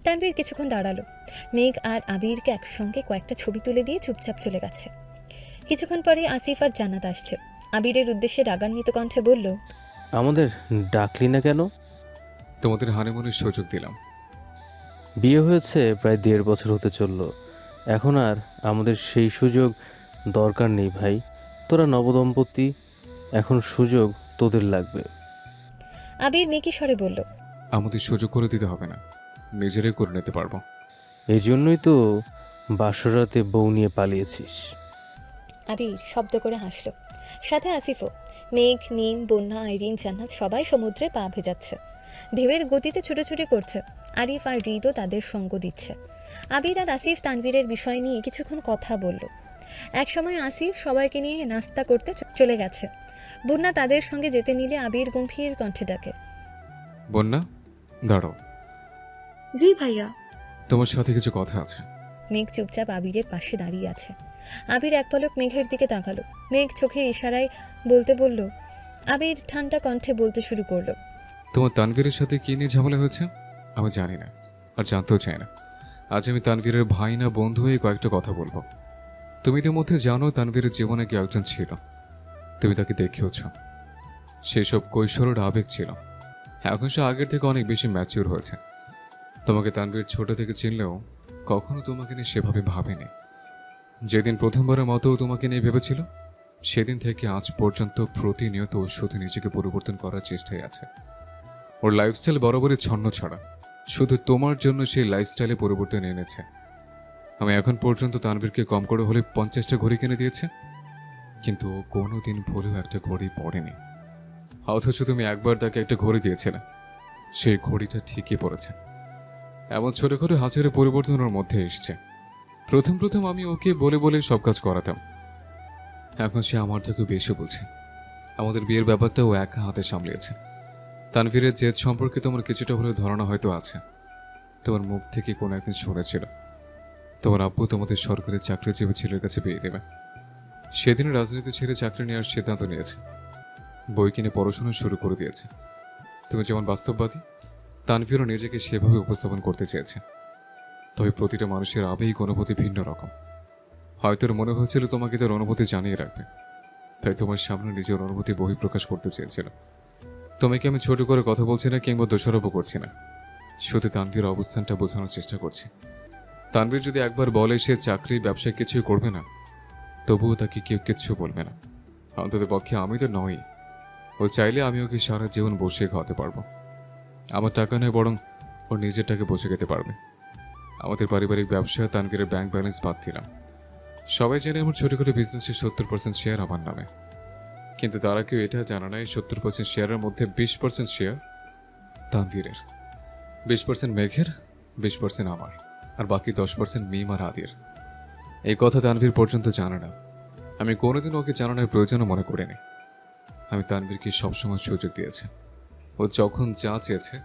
[SPEAKER 3] তানভীর কিছুক্ষণ দাঁড়ালো। মেঘ আর আবিরকে একসঙ্গে কয়েকটা ছবি তুলে দিয়ে চুপচাপ চলে গেছে। কিছুক্ষণ পরে আসিফ আর জান্নাত আসছে। আবিরের উদ্দেশ্যে রাগান্বিত কণ্ঠে বলল,
[SPEAKER 6] আমাদের ডাকলি না কেন?
[SPEAKER 1] তোমাদের হানিমুনের সুযোগ দিলাম।
[SPEAKER 6] বিয়ে হয়েছে প্রায় 1.5 বছর হতে চললো। এখন আর আমাদের সেই সুযোগ দরকার নেই ভাই। তোরা নবদম্পতি, এখন সুযোগ তোদের লাগবে।
[SPEAKER 3] আবির মেকি স্বরে বলল,
[SPEAKER 1] আমাদের সুযোগ করে দিতে হবে না, নিজেরাই করে নিতে পারবো।
[SPEAKER 6] এই জন্যই তো বাসরাতে বউ নিয়ে পালিয়েছিস।
[SPEAKER 3] আবির শব্দ করে হাসল, সাথে আসিফও। মেঘ, মিম, বন্যা, আইরিন, জান্নাত সবাই সমুদ্রে পা ভেজাচ্ছে। ঢেউয়ের গতিতে ছুটোছুটি করছে। আরিফ আর হৃদও তাদের সঙ্গ দিচ্ছে। আবির আর আসিফ তানভীরের বিষয় নিয়ে কিছুক্ষণ কথা বলল। একসময় আসিফ সবাইকে নিয়ে নাস্তা করতে চলে গেছে। বন্যা তাদের সঙ্গে যেতে নিলে আবির গম্ভীর কণ্ঠে ডাকে,
[SPEAKER 1] বন্যা, দাঁড়াও,
[SPEAKER 5] জি ভাইয়া।
[SPEAKER 1] তোমার সাথে কিছু কথা আছে।
[SPEAKER 3] মেঘ চুপচাপ আবিরের পাশে দাঁড়িয়ে আছে। আবির এক পলক মেঘের দিকে তাকালো। মেঘ চোখের ইশারায় বলতে বলল। আবির ঠান্ডা কণ্ঠে বলতে শুরু করলো,
[SPEAKER 1] তোমার তানভীরের সাথে কি নিয়ে ঝামেলা হয়েছে আমি জানি না, আর জানতেও চাই না। আজ আমি তানভীরের ভাই না বন্ধু হয়ে কয়েকটা কথা বলবো। তুমি ইতিমধ্যে জানো তানভীরের জীবনে কেউ একজন ছিল, তুমি তাকে দেখেওছ। সেসব কৈশোরের আবেগ ছিল। এখন সে আগের থেকে অনেক বেশি ম্যাচিউর হয়েছে। তোমাকে তানভীর ছোট থেকে চিনলেও কখনো তোমাকে নিয়ে সেভাবে ভাবেনি। যেদিন প্রথমবারের মতো তোমাকে নিয়ে ভেবেছিল, সেদিন থেকে আজ পর্যন্ত প্রতিনিয়ত ও শুধু নিজেকে পরিবর্তন করার চেষ্টায় আছে। ওর লাইফস্টাইল বরাবরই ছন্ন ছড়া, শুধু তোমার জন্য সেই লাইফস্টাইলে পরিবর্তন এনেছে। আমি এখন পর্যন্ত তানভীরকে কম করে হলে 50টা ঘড়ি কিনে দিয়েছে, কিন্তু ও কোনোদিন ভুলেও একটা ঘড়ি পড়েনি। অথচ তুমি একবার তাকে একটা ঘড়ি দিয়েছিলে, সেই ঘড়িটা ঠিকই পড়েছে। এমন ছোটখাটো হাজারে পরিবর্তন ওর মধ্যে এসছে। প্রথম প্রথম আমি ওকে বলে বলে সব কাজ করাতাম, এখন সে আমার থেকেও বেশি বোঝে। আমাদের বিয়ের ব্যাপারটা ও একা হাতে সামলিয়েছে। তানভীরের জেদ সম্পর্কে তোমার কিছুটা হলেও ধারণা হয়তো আছে। তোমার মুখ থেকে কোনো একদিন শুনেছিল তোমার আব্বু তোমাদের সরকারি চাকরিজীবী ছেলের কাছে বিয়ে দেবে। সেদিন রাজনীতি ছেড়ে চাকরি নেওয়ার সিদ্ধান্ত নিয়েছে, বই কিনে পড়াশোনা শুরু করে দিয়েছে। তুমি যেমন বাস্তববাদী, তানভীরও নিজেকে সেভাবে উপস্থাপন করতে চেয়েছে। তবে প্রতিটা মানুষের আবেগিক অনুভূতি ভিন্ন রকম। হয়তো ওর মনে হয়েছিল তোমাকে তার অনুভূতি জানিয়ে রাখবে, তাই তোমার সামনে নিজের অনুভূতি বহিঃপ্রকাশ করতে চেয়েছিল। তোমাকে আমি ছোট করে কথা বলছি না কিংবা দোষারোপও করছি না, শুধু তানভীর অবস্থানটা বোঝানোর চেষ্টা করছি। তানভীর যদি একবার বলে সে চাকরি ব্যবসায় কিছুই করবে না, তবুও তাকে কেউ কিচ্ছু বলবে না। অন্তত পক্ষে আমি তো নই। ও চাইলে আমি ওকে সারা জীবন বসে খাওয়াতে পারবো। আমার টাকা নয়, বরং ওর নিজের টাকা বসে খেতে পারবে। আমাদের পারিবারিক ব্যবসা, তানভীরের ব্যাংক ব্যালেন্স বাদ দিলাম। সবাই জানে আমার ছোটখাটো বিজনেসের 70% শেয়ার আমার নামে, কিন্তু তারা কেউ এটা জানা নাই 70% শেয়ারের মধ্যে 20% শেয়ার তানভীরের, 20% মেঘের, 20% আমার, আর বাকি 10% মিম আর আদির। এই কথা তানভীর পর্যন্ত জানে না। আমি কোনোদিন ওকে জানানোর প্রয়োজনও মনে করিনি। আমি তানভীরকে সবসময় সুযোগ দিয়েছি। ও যখন যা চেয়েছে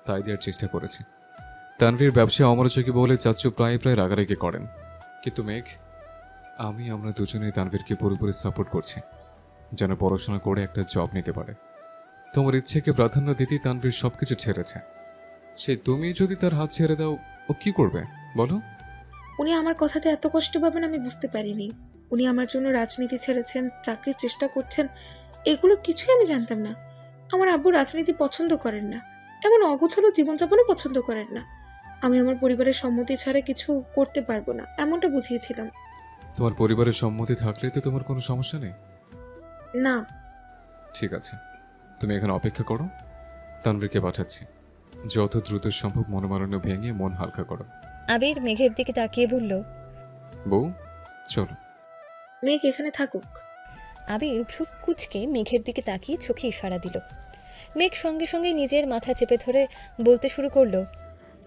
[SPEAKER 1] তাই দেওয়ার চেষ্টা করেছি। তানভীর ব্যবসায় অমনোযোগী বলে চাচ্চু প্রায় রাগারাগি করেন, কিন্তু মেঘ, আমরা দুজনেই তানভীরকে পুরোপুরি সাপোর্ট করছি, যেন পড়াশোনা করে একটা জব নিতে পারে। তোমার ইচ্ছেকে প্রাধান্য দিতেই তানভীর সবকিছু ছেড়েছে। সে তুমি যদি তার হাত ছেড়ে দাও, ও কি করবে বলো?
[SPEAKER 5] উনি আমার কথাতে এত কষ্ট পাবেন আমি বুঝতে পারিনি। উনি আমার জন্য রাজনীতি ছেড়েছেন, চাকরির চেষ্টা করছেন, এগুলো কিছুই আমি জানতাম না। আমার আব্বু রাজনীতি পছন্দ করেন না, এমন অগোছালো জীবনযাপনও পছন্দ করেন না। আমি আমার পরিবারের সম্মতি ছাড়া কিছু করতে পারবো না, এমনটা বুঝিয়েছিলাম।
[SPEAKER 1] তোমার পরিবারের সম্মতি থাকলে তো তোমার কোনো সমস্যা নেই।
[SPEAKER 5] না,
[SPEAKER 1] ঠিক আছে, তুমি এখানে অপেক্ষা করো, তানভীরকে পাঠাচ্ছি। যত দ্রুত সম্ভব মনোমালিন্য ভেঙে মন হালকা করো।
[SPEAKER 3] আবির মেঘের দিকে তাকিয়ে বলল,
[SPEAKER 1] বউ, চলো।
[SPEAKER 5] মেঘ এখানে থাকুক।
[SPEAKER 3] আবির ভ্রু কুচকে মেঘের দিকে তাকিয়ে চোখে ইশারা দিল। মেঘ সঙ্গে সঙ্গে নিজের মাথা চেপে ধরে বলতে শুরু করলো,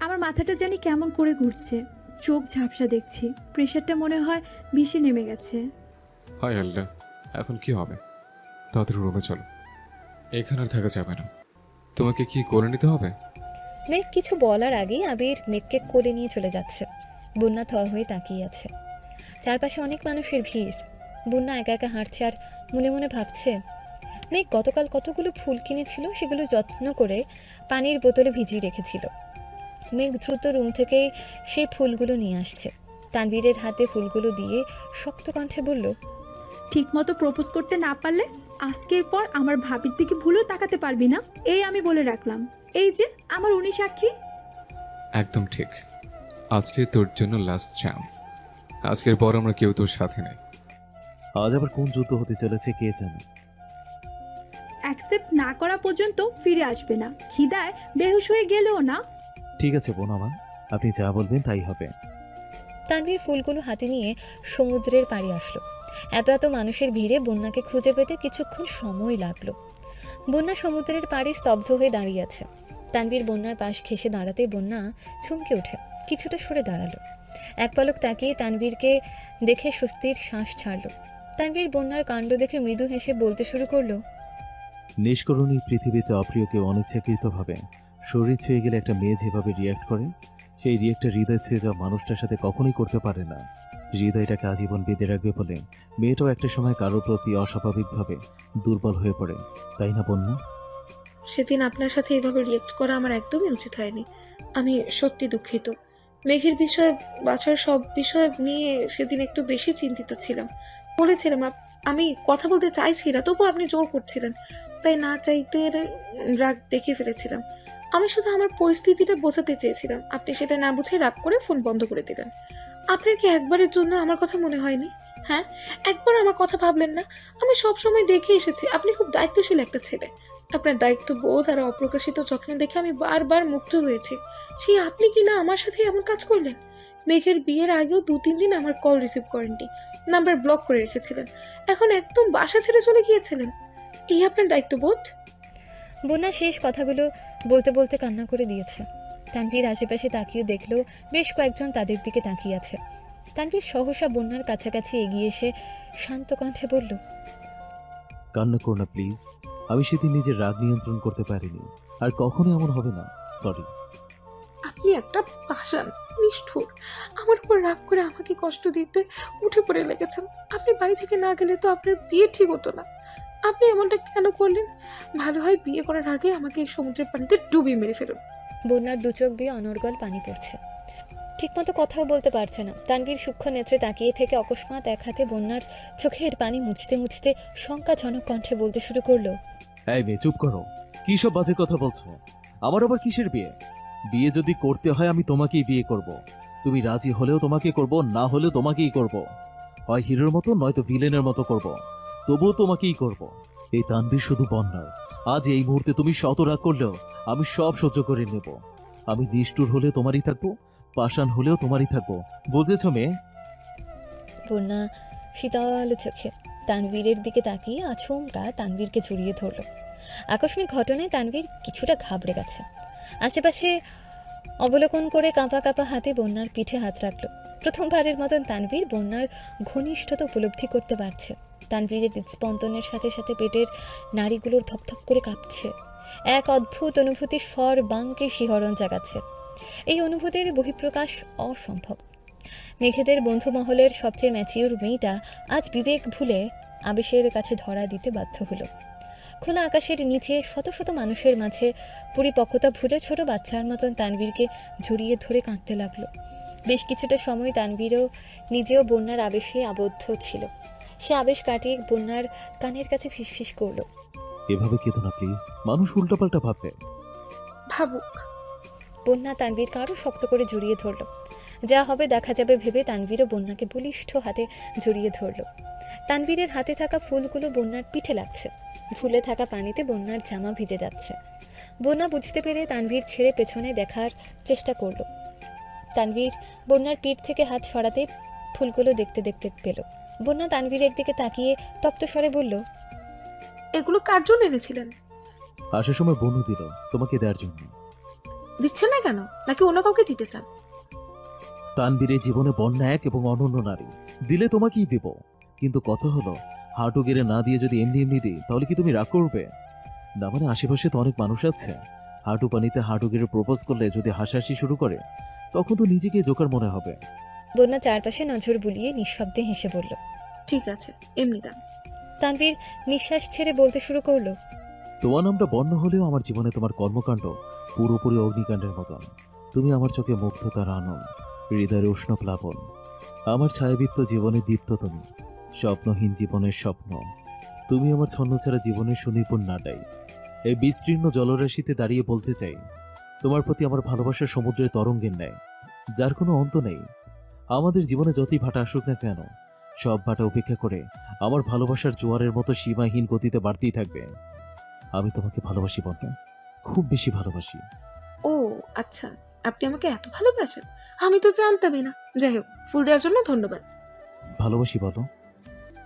[SPEAKER 4] আমার মাথাটা জানি কেমন করে ঘুরছে, চোখ ঝাপসা দেখছি, প্রেশারটা মনে হয় বেশি নেমে গেছে।
[SPEAKER 1] হায় আল্লাহ, এখন কি হবে? তাড়াতাড়ি রুমে চলো, এখানে আর থাকা যাবে না। তোমাকে কি করে নিতে হবে?
[SPEAKER 3] মেঘ কিছু বলার আগেই আবির মেঘকে কোলে নিয়ে চলে যাচ্ছে। বন্যা থ হয়ে তাকিয়ে আছে। চারপাশে অনেক মানুষের ভিড়। বন্যা একা একা হাঁটছে আর মনে মনে ভাবছে, মেঘ গতকাল কতগুলো ফুল কিনেছিল, সেগুলো যত্ন করে পানির বোতলে ভিজিয়ে রেখেছিল। মেঘ দ্রুত রুম থেকে সেই ফুলগুলো নিয়ে আসছে। তানভীরের হাতে ফুলগুলো দিয়ে শক্ত কণ্ঠে বলল,
[SPEAKER 4] ঠিকমতো প্রপোজ করতে না পারলে আজকের পর আমার ভাবির দিকে ভুলেও তাকাতে পারবি না, এই আমি বলে রাখলাম। এই যে আমার উনি সাক্ষী।
[SPEAKER 1] একদম ঠিক, আজকে তোর জন্য লাস্ট চান্স। আজকের পর আমরা কেউ তোর সাথে নেই।
[SPEAKER 7] আজ আবার কোন যুদ্ধ হতে চলেছে কে জানে।
[SPEAKER 4] অ্যাকসেপ্ট না করা পর্যন্ত ফিরে আসবে না, খিদায় বেহুশ হয়ে গেলেও না।
[SPEAKER 7] ঠিক আছে বোন আমার, আপনি যা বলবেন তাই হবে।
[SPEAKER 3] তানভীর ফুলগুলো হাতে নিয়ে সমুদ্রের পাড়ে আসলো। এত এত মানুষের ভিড়ে বন্যাকে খুঁজে পেতে কিছুক্ষণ সময় লাগলো। বন্যা সমুদ্রের পাড়ে স্তব্ধ হয়ে দাঁড়িয়ে আছে। তানভীর বন্যার পাশ ঘেঁষে দাঁড়াতেই বন্যা চমকে ওঠে, কিছুটা সরে দাঁড়ালো। এক পলক তাকিয়ে তানভীরকে দেখে স্বস্তির শ্বাস ছাড়ল। তানভীর বন্যার কাণ্ড দেখে মৃদু হেসে বলতে শুরু করলো,
[SPEAKER 7] নিষ্করণী পৃথিবীতে অপ্রিয় কেউ অনিচ্ছাকৃতভাবে শরীর ছুঁয়ে গেলে একটা মেয়ে যেভাবে রিয়াক্ট করে, সেই রিয়াক্টটা হৃদয় ছুঁয়ে যাওয়া মানুষটার সাথে কখনোই করতে পারে না। হৃদয়টাকে আজীবন বেঁধে রাখবে বলে মেয়েটাও একটা সময় কারোর প্রতি অস্বাভাবিকভাবে দুর্বল হয়ে পড়ে, তাই না বন্যা?
[SPEAKER 5] সেদিন আপনার সাথে এইভাবে রিয়েক্ট করা আমার একদমই উচিত হয়নি। আমি সত্যি দুঃখিত। মেঘের বিষয়ে, বাচ্চার সব বিষয় নিয়ে সেদিন একটু বেশি চিন্তিত ছিলাম। বলেছিলাম আমি কথা বলতে চাইছি না, তবু আপনি জোর করছিলেন, তাই না চাইতে রাগ দেখে ফেলেছিলাম। আমি শুধু আমার পরিস্থিতিটা বোঝাতে চেয়েছিলাম, আপনি সেটা না বুঝে রাগ করে ফোন বন্ধ করে দিলেন। আপনার কি একবারের জন্য আমার কথা মনে হয়নি? হ্যাঁ, একবার আমার কথা ভাবলেন না? আমি সবসময় দেখে এসেছি আপনি খুব দায়িত্বশীল একটা ছেলে। আপনার দায়িত্ববোধ আর অপ্রকাশিত যত্ন দেখে আমি বারবার মুগ্ধ হয়েছি। সেই আপনি কি না আমার সাথে এমন কাজ করলেন? মেঘের বিয়ের আগেও 2-3 দিন আমার কল রিসিভ করেননি, নাম্বার ব্লক করে রেখেছিলেন, এখন একদম বাসা ছেড়ে চলে গিয়েছিলেন। এই আপনার দায়িত্ববোধ?
[SPEAKER 3] বন্যা শেষ কথাগুলো বলতে বলতে কান্না করে দিয়েছে। তানভীর আশেপাশে তাকিয়ে দেখলো বেশ কয়েকজন তাদের দিকে তাকিয়ে আছে। তানভীর সহসা বন্যার কাছাকাছি এগিয়ে এসে শান্ত কণ্ঠে বলল,
[SPEAKER 7] কান্না করো না প্লিজ। আমি সেদিন নিজের রাগ নিয়ন্ত্রণ করতে পারিনি, আর কখনো এমন হবে না, সরি।
[SPEAKER 5] আপনি একটা পাষাণ, নিষ্ঠুর। আমার উপর রাগ করে আমাকে কষ্ট দিতে উঠে পড়ে লেগেছেন। আপনি বাড়ি থেকে না গেলে তো আপনার বিয়ে ঠিক হতো না। আপনি এমনটা কেন করলেন? ভালো হয় বিয়ে করার আগে আমাকে এই সমুদ্রের পানিতে ডুবিয়ে মেরে ফেলুন।
[SPEAKER 3] বন্যার দুচোখ দিয়ে অনর্গল পানি পড়ছে, ঠিকমতো কথাও বলতে পারছে না। তানভীর সূক্ষ্ম নেত্রে তাকিয়ে থেকে অকস্মাৎ এক হাতে বন্যার চোখের পানি মুছতে মুছতে শঙ্কাজনক কণ্ঠে বলতে শুরু করলো,
[SPEAKER 7] এই মেয়ে চুপ করো, কি সব বাজে কথা বলছো? আমার আবার কিসের বিয়ে? বিয়ে যদি করতে হয় আমি তোমাকেই বিয়ে করব। তুমি রাজি হলেও তোমাকে করব, না হলেও তোমাকেই করব। হয় হিরোর মতো নয়তো ভিলেনের মতো করব, তবুও তোমাকেই করব। এই তানভীর শুধু বন্যার। আজ এই মুহূর্তে তুমি শত রাগ করলেও আমি সব সহ্য করে নেব। আমি নিষ্ঠুর হলেও তোমারই থাকবো, পাষাণ হলেও তোমারই থাকবো, বুঝেছ মেয়ে?
[SPEAKER 3] বন্যা শীতল চোখে তানভীরের দিকে তাকিয়ে আচমকা তানভীরকে জড়িয়ে ধরল। আকস্মিক ঘটনায় তানভীর কিছুটা ঘাবড়ে গেছে। আশেপাশে অবলোকন করে কাঁপা কাঁপা হাতে বন্যার পিঠে হাত রাখল। প্রথমবারের মতন তানভীর বন্যার ঘনিষ্ঠতা উপলব্ধি করতে পারছে। তানভীরের হৃদস্পন্দনের সাথে সাথে পেটের নাড়িগুলোর ধপধপ করে কাঁপছে। এক অদ্ভুত অনুভূতি সর্বাঙ্গে শিহরণ জাগাচ্ছে। এই অনুভূতির বহিঃপ্রকাশ অসম্ভব। মেঘেদের বন্ধুমহলের সবচেয়ে ম্যাচিওর মেয়েটা আজ বিবেক ভুলে আবেশের কাছে ধরা দিতে বাধ্য হলো। খোলা আকাশের নিচে শত শত মানুষের মাঝে পরিপক্কতা ভুলে ছোট বাচ্চার মতন তানভীরকে জড়িয়ে ধরে কাঁদতে লাগলো। বেশ কিছুটা সময় তানভীরও নিজেও বন্যার আবেশে আবদ্ধ ছিল। সে আবেশ কাটিয়ে বন্যার কানের কাছে ফিসফিস করলো,
[SPEAKER 7] এভাবে কেঁদো না প্লিজ, মানুষ উল্টাপাল্টা ভাববে।
[SPEAKER 5] ভাবুক।
[SPEAKER 3] বন্যা তানভীরকে আরও শক্ত করে জড়িয়ে ধরল। যা হবে দেখা যাবে ভেবে তানভীরও বন্যাকে বলিষ্ঠ হাতে জড়িয়ে ধরল। তানভীরের হাতে থাকা ফুলগুলো বন্যার পিঠে লাগছে, ফুলে থাকা পানিতে বন্যার জামা ভিজে যাচ্ছে। বন্যা বুঝতে পেরে তানভীর ছেড়ে পেছনে দেখার চেষ্টা করলো। তানভীর বন্যার পিঠ থেকে হাত সরাতে ফুলগুলো দেখতে দেখতে পেল। বন্যা তানভীরের দিকে তাকিয়ে তপ্ত স্বরে বলল,
[SPEAKER 5] এগুলো কার জন্য এনেছিলেন?
[SPEAKER 7] আসার সময় বনু দিল তোমাকে দেওয়ার জন্য।
[SPEAKER 5] দিচ্ছেন না কেন? নাকি অন্য কাউকে দিতে চান?
[SPEAKER 7] তানবীরের জীবনে বন্যা এক এবং অনন্য নারী, দিলে তোমাকেই দেব। কিন্তু কথা হলো, হাঁটু গেড়ে না দিয়ে যদি এমনি এমনি দিই তাহলে কি তুমি রাগ করবে? না মানে আশেপাশে তো অনেক মানুষ আছে, হাঁটু পানিতে হাঁটু গেড়ে প্রপোজ করলে যদি হাসাহাসি শুরু করে তখন তো নিজেকে জোকার মনে হবে।
[SPEAKER 3] বন্যা চারপাশে নজর বুলিয়ে নিঃশব্দে হেসে বলল,
[SPEAKER 5] ঠিক আছে, এমনি দাম।
[SPEAKER 3] তানভীর নিঃশ্বাস ছেড়ে বলতে শুরু করলো,
[SPEAKER 7] তোমার নামটা বন্য হলেও আমার জীবনে তোমার কর্মকাণ্ড পুরোপুরি অগ্নিকাণ্ডের মতন। তুমি আমার চোখে মুগ্ধতার আনন্দ, হৃদয়ের উষ্ণ প্লাবন, আমার ছায়াবৃত্ত জীবনের দীপ্ত তুমি, স্বপ্নহীন জীবনের স্বপ্ন। তুমি আমার ছন্নছাড়া জীবনের সুনিপুণ নাটাই। এই বিস্তীর্ণ জলরাশিতে দাঁড়িয়ে বলতে চাই, তোমার প্রতি আমার ভালোবাসার সমুদ্রের তরঙ্গের ন্যায়, যার কোনো অন্ত নেই। আমাদের জীবনে যতই ভাটা আসুক না কেন, সব ভাটা উপেক্ষা করে আমার ভালোবাসার জোয়ারের মতো সীমাহীন গতিতে বাড়তেই থাকবে। আমি তোমাকে ভালোবাসি বন্যা, খুব বেশি ভালোবাসি।
[SPEAKER 5] ও আচ্ছা, আপনি আমাকে এত ভালোবাসেন, আমি তো জানতামই না। যাই হোক, ফুল দেওয়ার জন্য ধন্যবাদ।
[SPEAKER 7] ভালোবাসি বলো?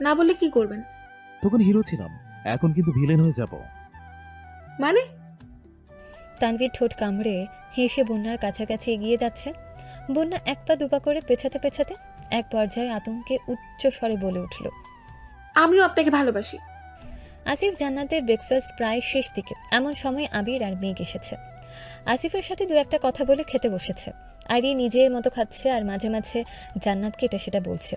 [SPEAKER 5] না বললে কি করবেন?
[SPEAKER 7] তখন হিরো ছিলাম, এখন কিন্তু ভিলেন হয়ে যাব।
[SPEAKER 5] মানে?
[SPEAKER 3] তানভীর ঠোঁট কামড়ে হেসে বন্যার কাছাকাছি এগিয়ে যাচ্ছে। বন্যা এক পা দুপা করে পেছাতে পেছাতে এক পর্যায়ে আতঙ্কে উচ্চ স্বরে বলে উঠল,
[SPEAKER 5] আমিও আপনাকে ভালোবাসি।
[SPEAKER 3] আসিফ জান্নাতের ব্রেকফাস্ট প্রায় শেষ দিকে। এমন সময় আবির আর মেঘ এসেছে। আসিফের সাথে দু একটা কথা বলে খেতে বসেছে। আরি নিজের মতো খাচ্ছে আর মাঝে মাঝে জান্নাতকে এটা সেটা বলছে।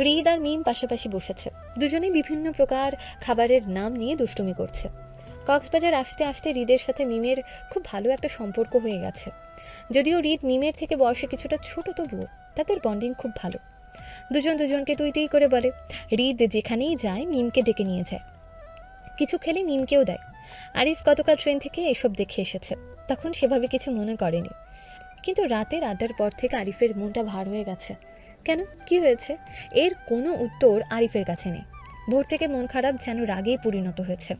[SPEAKER 3] রিদ আর মিম পাশাপাশি বসেছে। দুজনেই বিভিন্ন প্রকার খাবারের নাম নিয়ে দুষ্টুমি করছে। কক্সবাজার আসতে আসতে রিদের সাথে মিমের খুব ভালো একটা সম্পর্ক হয়ে গেছে। যদিও রিদ মিমের থেকে বয়সে কিছুটা ছোট, তবুও তাদের বন্ডিং খুব ভালো। দুজন দুজনকে তুই তুই করে বলে। রিদ যেখানেই যায় মিমকে ডেকে নিয়ে যায়, কিছু খেলে মিমকেও দেয়। আরিফ গতকাল ট্রেন থেকে এসব দেখে এসেছে, তখন সেভাবে কিছু মনে করেনি। কিন্তু রাতের আড্ডার পর থেকে আরিফের মনটা ভার হয়ে গেছে। কেন, কি হয়েছে? এর কোনো উত্তর আরিফের কাছে নেই। ভোর থেকে মন খারাপ যেন রাগেই পরিণত হয়েছে।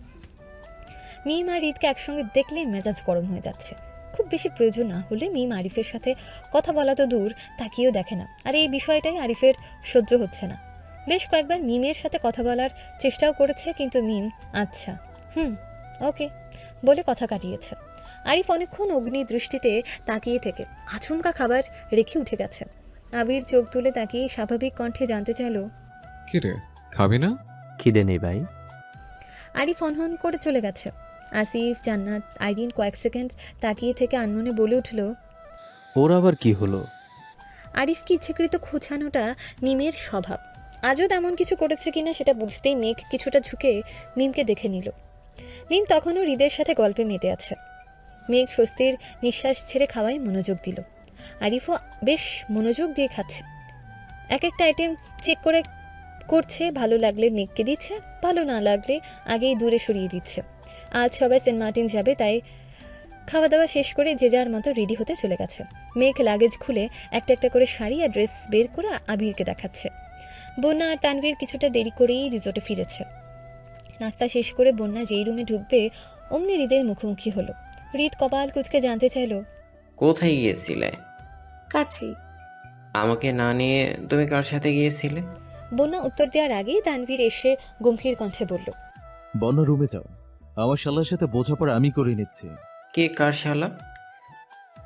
[SPEAKER 3] মিম আর রিদকে একসঙ্গে দেখলে মেজাজ গরম হয়ে যাচ্ছে। খুব বেশি প্রয়োজন না হলে মিম আরিফের সাথে কথা বলা তো দূর, তাকিয়েও দেখে না। আর এই বিষয়টাই আরিফের সহ্য হচ্ছে না। বেশ কয়েকবার মিমের সাথে কথা বলার চেষ্টাও করেছে, কিন্তু মিম আচ্ছা ওকে বলে কথা কাটিয়েছে। আরিফ অনেকক্ষণ অগ্নি দৃষ্টিতে তাকিয়ে থেকে আচমকা খাবার রেখে উঠে গেছে। আবির চোখ তুলে তাকিয়ে স্বাভাবিক কণ্ঠে জানতে চাইল,
[SPEAKER 1] কি রে, খাবি না?
[SPEAKER 9] খিদে নেই ভাই।
[SPEAKER 3] আরিফ হনহন করে চলে গেছে। আসিফ, জান্নাত, আইরিন কয়েক সেকেন্ড তাকিয়ে থেকে আনমনে বলে উঠল,
[SPEAKER 6] ওর আবার কি হলো?
[SPEAKER 3] আরিফকে ইচ্ছাকৃত খোঁচানোটা মিমের স্বভাব। আজও তেমন কিছু করেছে কিনা সেটা বুঝতেই মেঘ কিছুটা ঝুঁকে মিমকে দেখে নিল। মিম তখনও হৃদের সাথে গল্পে মেতে আছে। মেঘ স্বস্তির নিঃশ্বাস ছেড়ে খাওয়ায় মনোযোগ দিল। আরিফও বেশ মনোযোগ দিয়ে খাচ্ছে। এক একটা আইটেম চেক করে করছে, ভালো লাগলে মেঘকে দিচ্ছে, ভালো না লাগলে আগেই দূরে সরিয়ে দিচ্ছে। আজ সবাই সেন্ট মার্টিন যাবে, তাই খাওয়া দাওয়া শেষ করে যে যার মতো রেডি হতে চলে গেছে। মেঘ লাগেজ খুলে একটা একটা করে শাড়ি আর ড্রেস বের করে আবিরকে দেখাচ্ছে। বন্যা আর তানভীর কিছুটা দেরি করেই রিসোর্টে ফিরেছে। নাস্তা শেষ করে বন্যা যেই রুমে ঢুকবে অমনি হৃদের মুখোমুখি হলো। হৃদ কপাল কুঁচকে জানতে চাইল,
[SPEAKER 10] কোথায় গিয়েছিলে?
[SPEAKER 5] কাছেই।
[SPEAKER 10] আমাকে না নিয়ে তুমি কার সাথে গিয়েছিলে?
[SPEAKER 3] বন্যা উত্তর দেওয়ার আগেই তানভীর এসে গম্ভীর কণ্ঠে বলল,
[SPEAKER 7] বন্য রুমে যাও, আমার শালার সাথে বোঝাপড়া আমি করে নিচ্ছি।
[SPEAKER 10] কে কার শালা?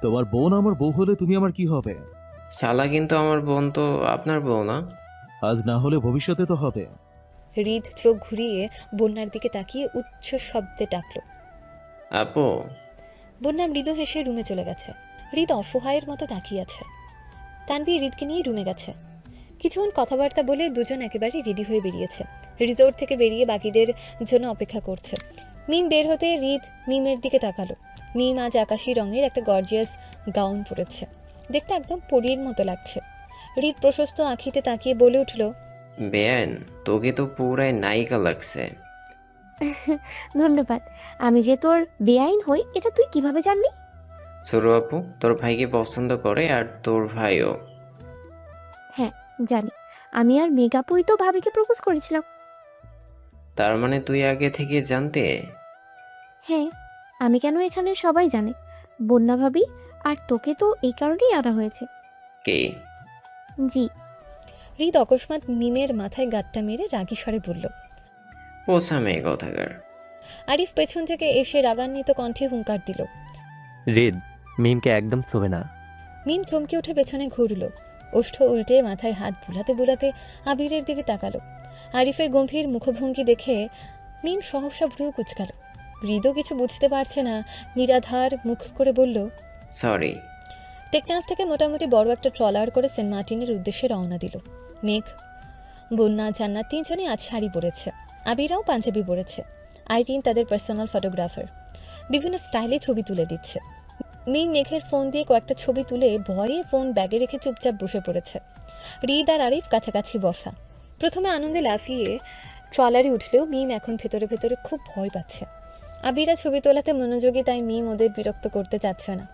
[SPEAKER 7] তোমার বোন আমার বউ হলে তুমি আমার কি হবে?
[SPEAKER 10] শালা কিন্তু আমার বোন তো আপনার বউ না।
[SPEAKER 7] আজ না হলে ভবিষ্যতে তো হবে।
[SPEAKER 3] হৃদ চোখ ঘুরিয়ে বন্যার দিকে তাকিয়ে উচ্চ শব্দে ডাকল,
[SPEAKER 10] আপু।
[SPEAKER 3] বন্যা মৃদু হেসে রুমে চলে গেছে। হৃদ অসহায়ের মতো তাকিয়ে আছে। তানভীর হৃদকে নিয়ে রুমে গেছে। কিছুক্ষণ কথাবার্তা বলে দুজন একেবারে রেডি হয়ে বেরিয়েছে। রিসোর্ট থেকে বেরিয়ে বাকিদের জন্য অপেক্ষা করছে। মিম বের হতে হৃদ মিমের দিকে তাকালো। মিম আজ আকাশি রঙের একটা গর্জিয়াস গাউন পরেছে, দেখতে একদম পরীর মতো লাগছে। হৃদ প্রশস্ত আঁখিতে তাকিয়ে বলে উঠল,
[SPEAKER 10] বেয়ান, তোকে তো পুরাই নায়িকা লাগছে।
[SPEAKER 11] ধন্যবাদ। আমি যে তোর বেআইন হই এটা তুই কিভাবে জানলি?
[SPEAKER 10] ছোট আপু তোর ভাইকে পছন্দ করে আর তোর ভাইও।
[SPEAKER 11] হ্যাঁ জানি, আমি আর মেগাপুই তো ভাবিকে প্রপোজ করেছিলাম।
[SPEAKER 10] তার মানে তুই আগে থেকে জানতে?
[SPEAKER 11] হ্যাঁ, আমি কেন এখানে সবাই জানে, বন্যা ভাবি আর তোকে তো এই কারণেই আনা হয়েছে।
[SPEAKER 10] কে?
[SPEAKER 11] জি।
[SPEAKER 3] হৃদ অকস্মাৎ মিমের মাথায় গাঁটটা মেরে রাগী স্বরে বলল।
[SPEAKER 10] পোষা মেয়ে কথাকার।
[SPEAKER 3] আরিফ পেছন থেকে এসে রাগান্বিত কণ্ঠে হুঙ্কার দিল।
[SPEAKER 9] রিদ, মিমকে একদম শোবে না।
[SPEAKER 3] মিম চমকে উঠে পেছনে ঘুরল। ওষ্ঠ উল্টে মাথায় হাত বুলাতে বুলাতে আবিরের দিকে তাকালো। আরিফের গম্ভীর মুখভঙ্গি দেখে মিম সহসা ভ্রু কুচকাল। হৃদও কিছু বুঝতে পারছে না, নিরাধার মুখ করে বলল,
[SPEAKER 10] সরি।
[SPEAKER 3] টেকনাফ থেকে মোটামুটি বড় একটা ট্রলার করে সেন্ট মার্টিনের উদ্দেশ্যে রওনা দিল। মেঘ, বন্যা, জান্নাত তিনজনই আজ শাড়ি পরেছে। আবিরাও পাঞ্জাবি পরেছে। আইরিন তাদের পার্সোনাল ফটোগ্রাফার, বিভিন্ন স্টাইলে ছবি তুলে দিচ্ছে। মিম মেঘের ফোন দিয়ে কয়েকটা ছবি তুলে ভয়ে ফোন ব্যাগে রেখে চুপচাপ বসে পড়েছে। হৃদ আর আরিফ কাছাকাছি বসা। প্রথমে আনন্দে লাফিয়ে ট্রলারে উঠলেও মিম এখন ভেতরে ভেতরে খুব ভয় পাচ্ছে। আবিরা ছবি তোলাতে মনোযোগী, তাই মিম ওদের বিরক্ত করতে চাচ্ছে না।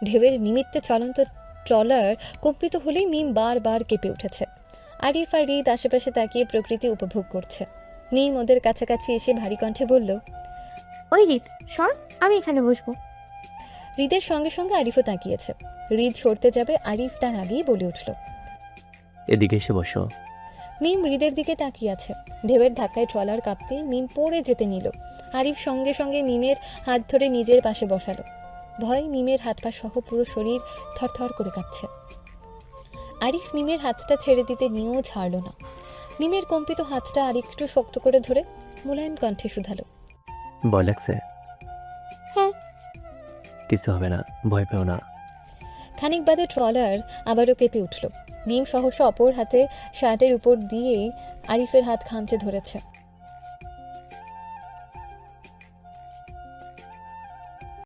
[SPEAKER 3] ঢেউয়ের নিমিত্তে চলন্ত ট্রলার কম্পিত হলেই মিম বারবার কেঁপে উঠেছে। আরিফ আর হৃদ আশেপাশে তাকিয়ে প্রকৃতি উপভোগ করছে। মিম ওদের কাছাকাছি এসে ভারী কণ্ঠে বলল,
[SPEAKER 11] ওই রিদ সর, আমি এখানে বসবো।
[SPEAKER 3] হৃদের সঙ্গে সঙ্গে আরিফও তাকিয়েছে। হৃদ সরতে যাবে, আরিফ তার আগেই বলে উঠল,
[SPEAKER 9] এদিকে এসে বসো।
[SPEAKER 3] মিম হৃদের দিকে তাকিয়ে আছে। ঢেউয়ের ধাক্কায় ট্রলার কাঁপতে মিম পড়ে যেতে নিল। আরিফ সঙ্গে সঙ্গে মিমের হাত ধরে নিজের পাশে বসালো। ভয় মিমের হাত পা সহ পুরো শরীর থরথর করে কাঁপছে। আরিফ মিমের হাতটা ছেড়ে দিতে নিয়েও ছাড়ল না। মিমের কম্পিত হাতটা আরেকটু শক্ত করে ধরে মোলায়েম কণ্ঠে শুধালো,
[SPEAKER 9] ভয় লাগছে?
[SPEAKER 11] হ্যাঁ।
[SPEAKER 9] কিছু হবে না, ভয় পেও না।
[SPEAKER 3] খানিক বাদে ট্রলার আবারও কেঁপে উঠল। মিম সহসা অপর হাতে শার্টের উপর দিয়ে আরিফের হাত খামচে ধরেছে।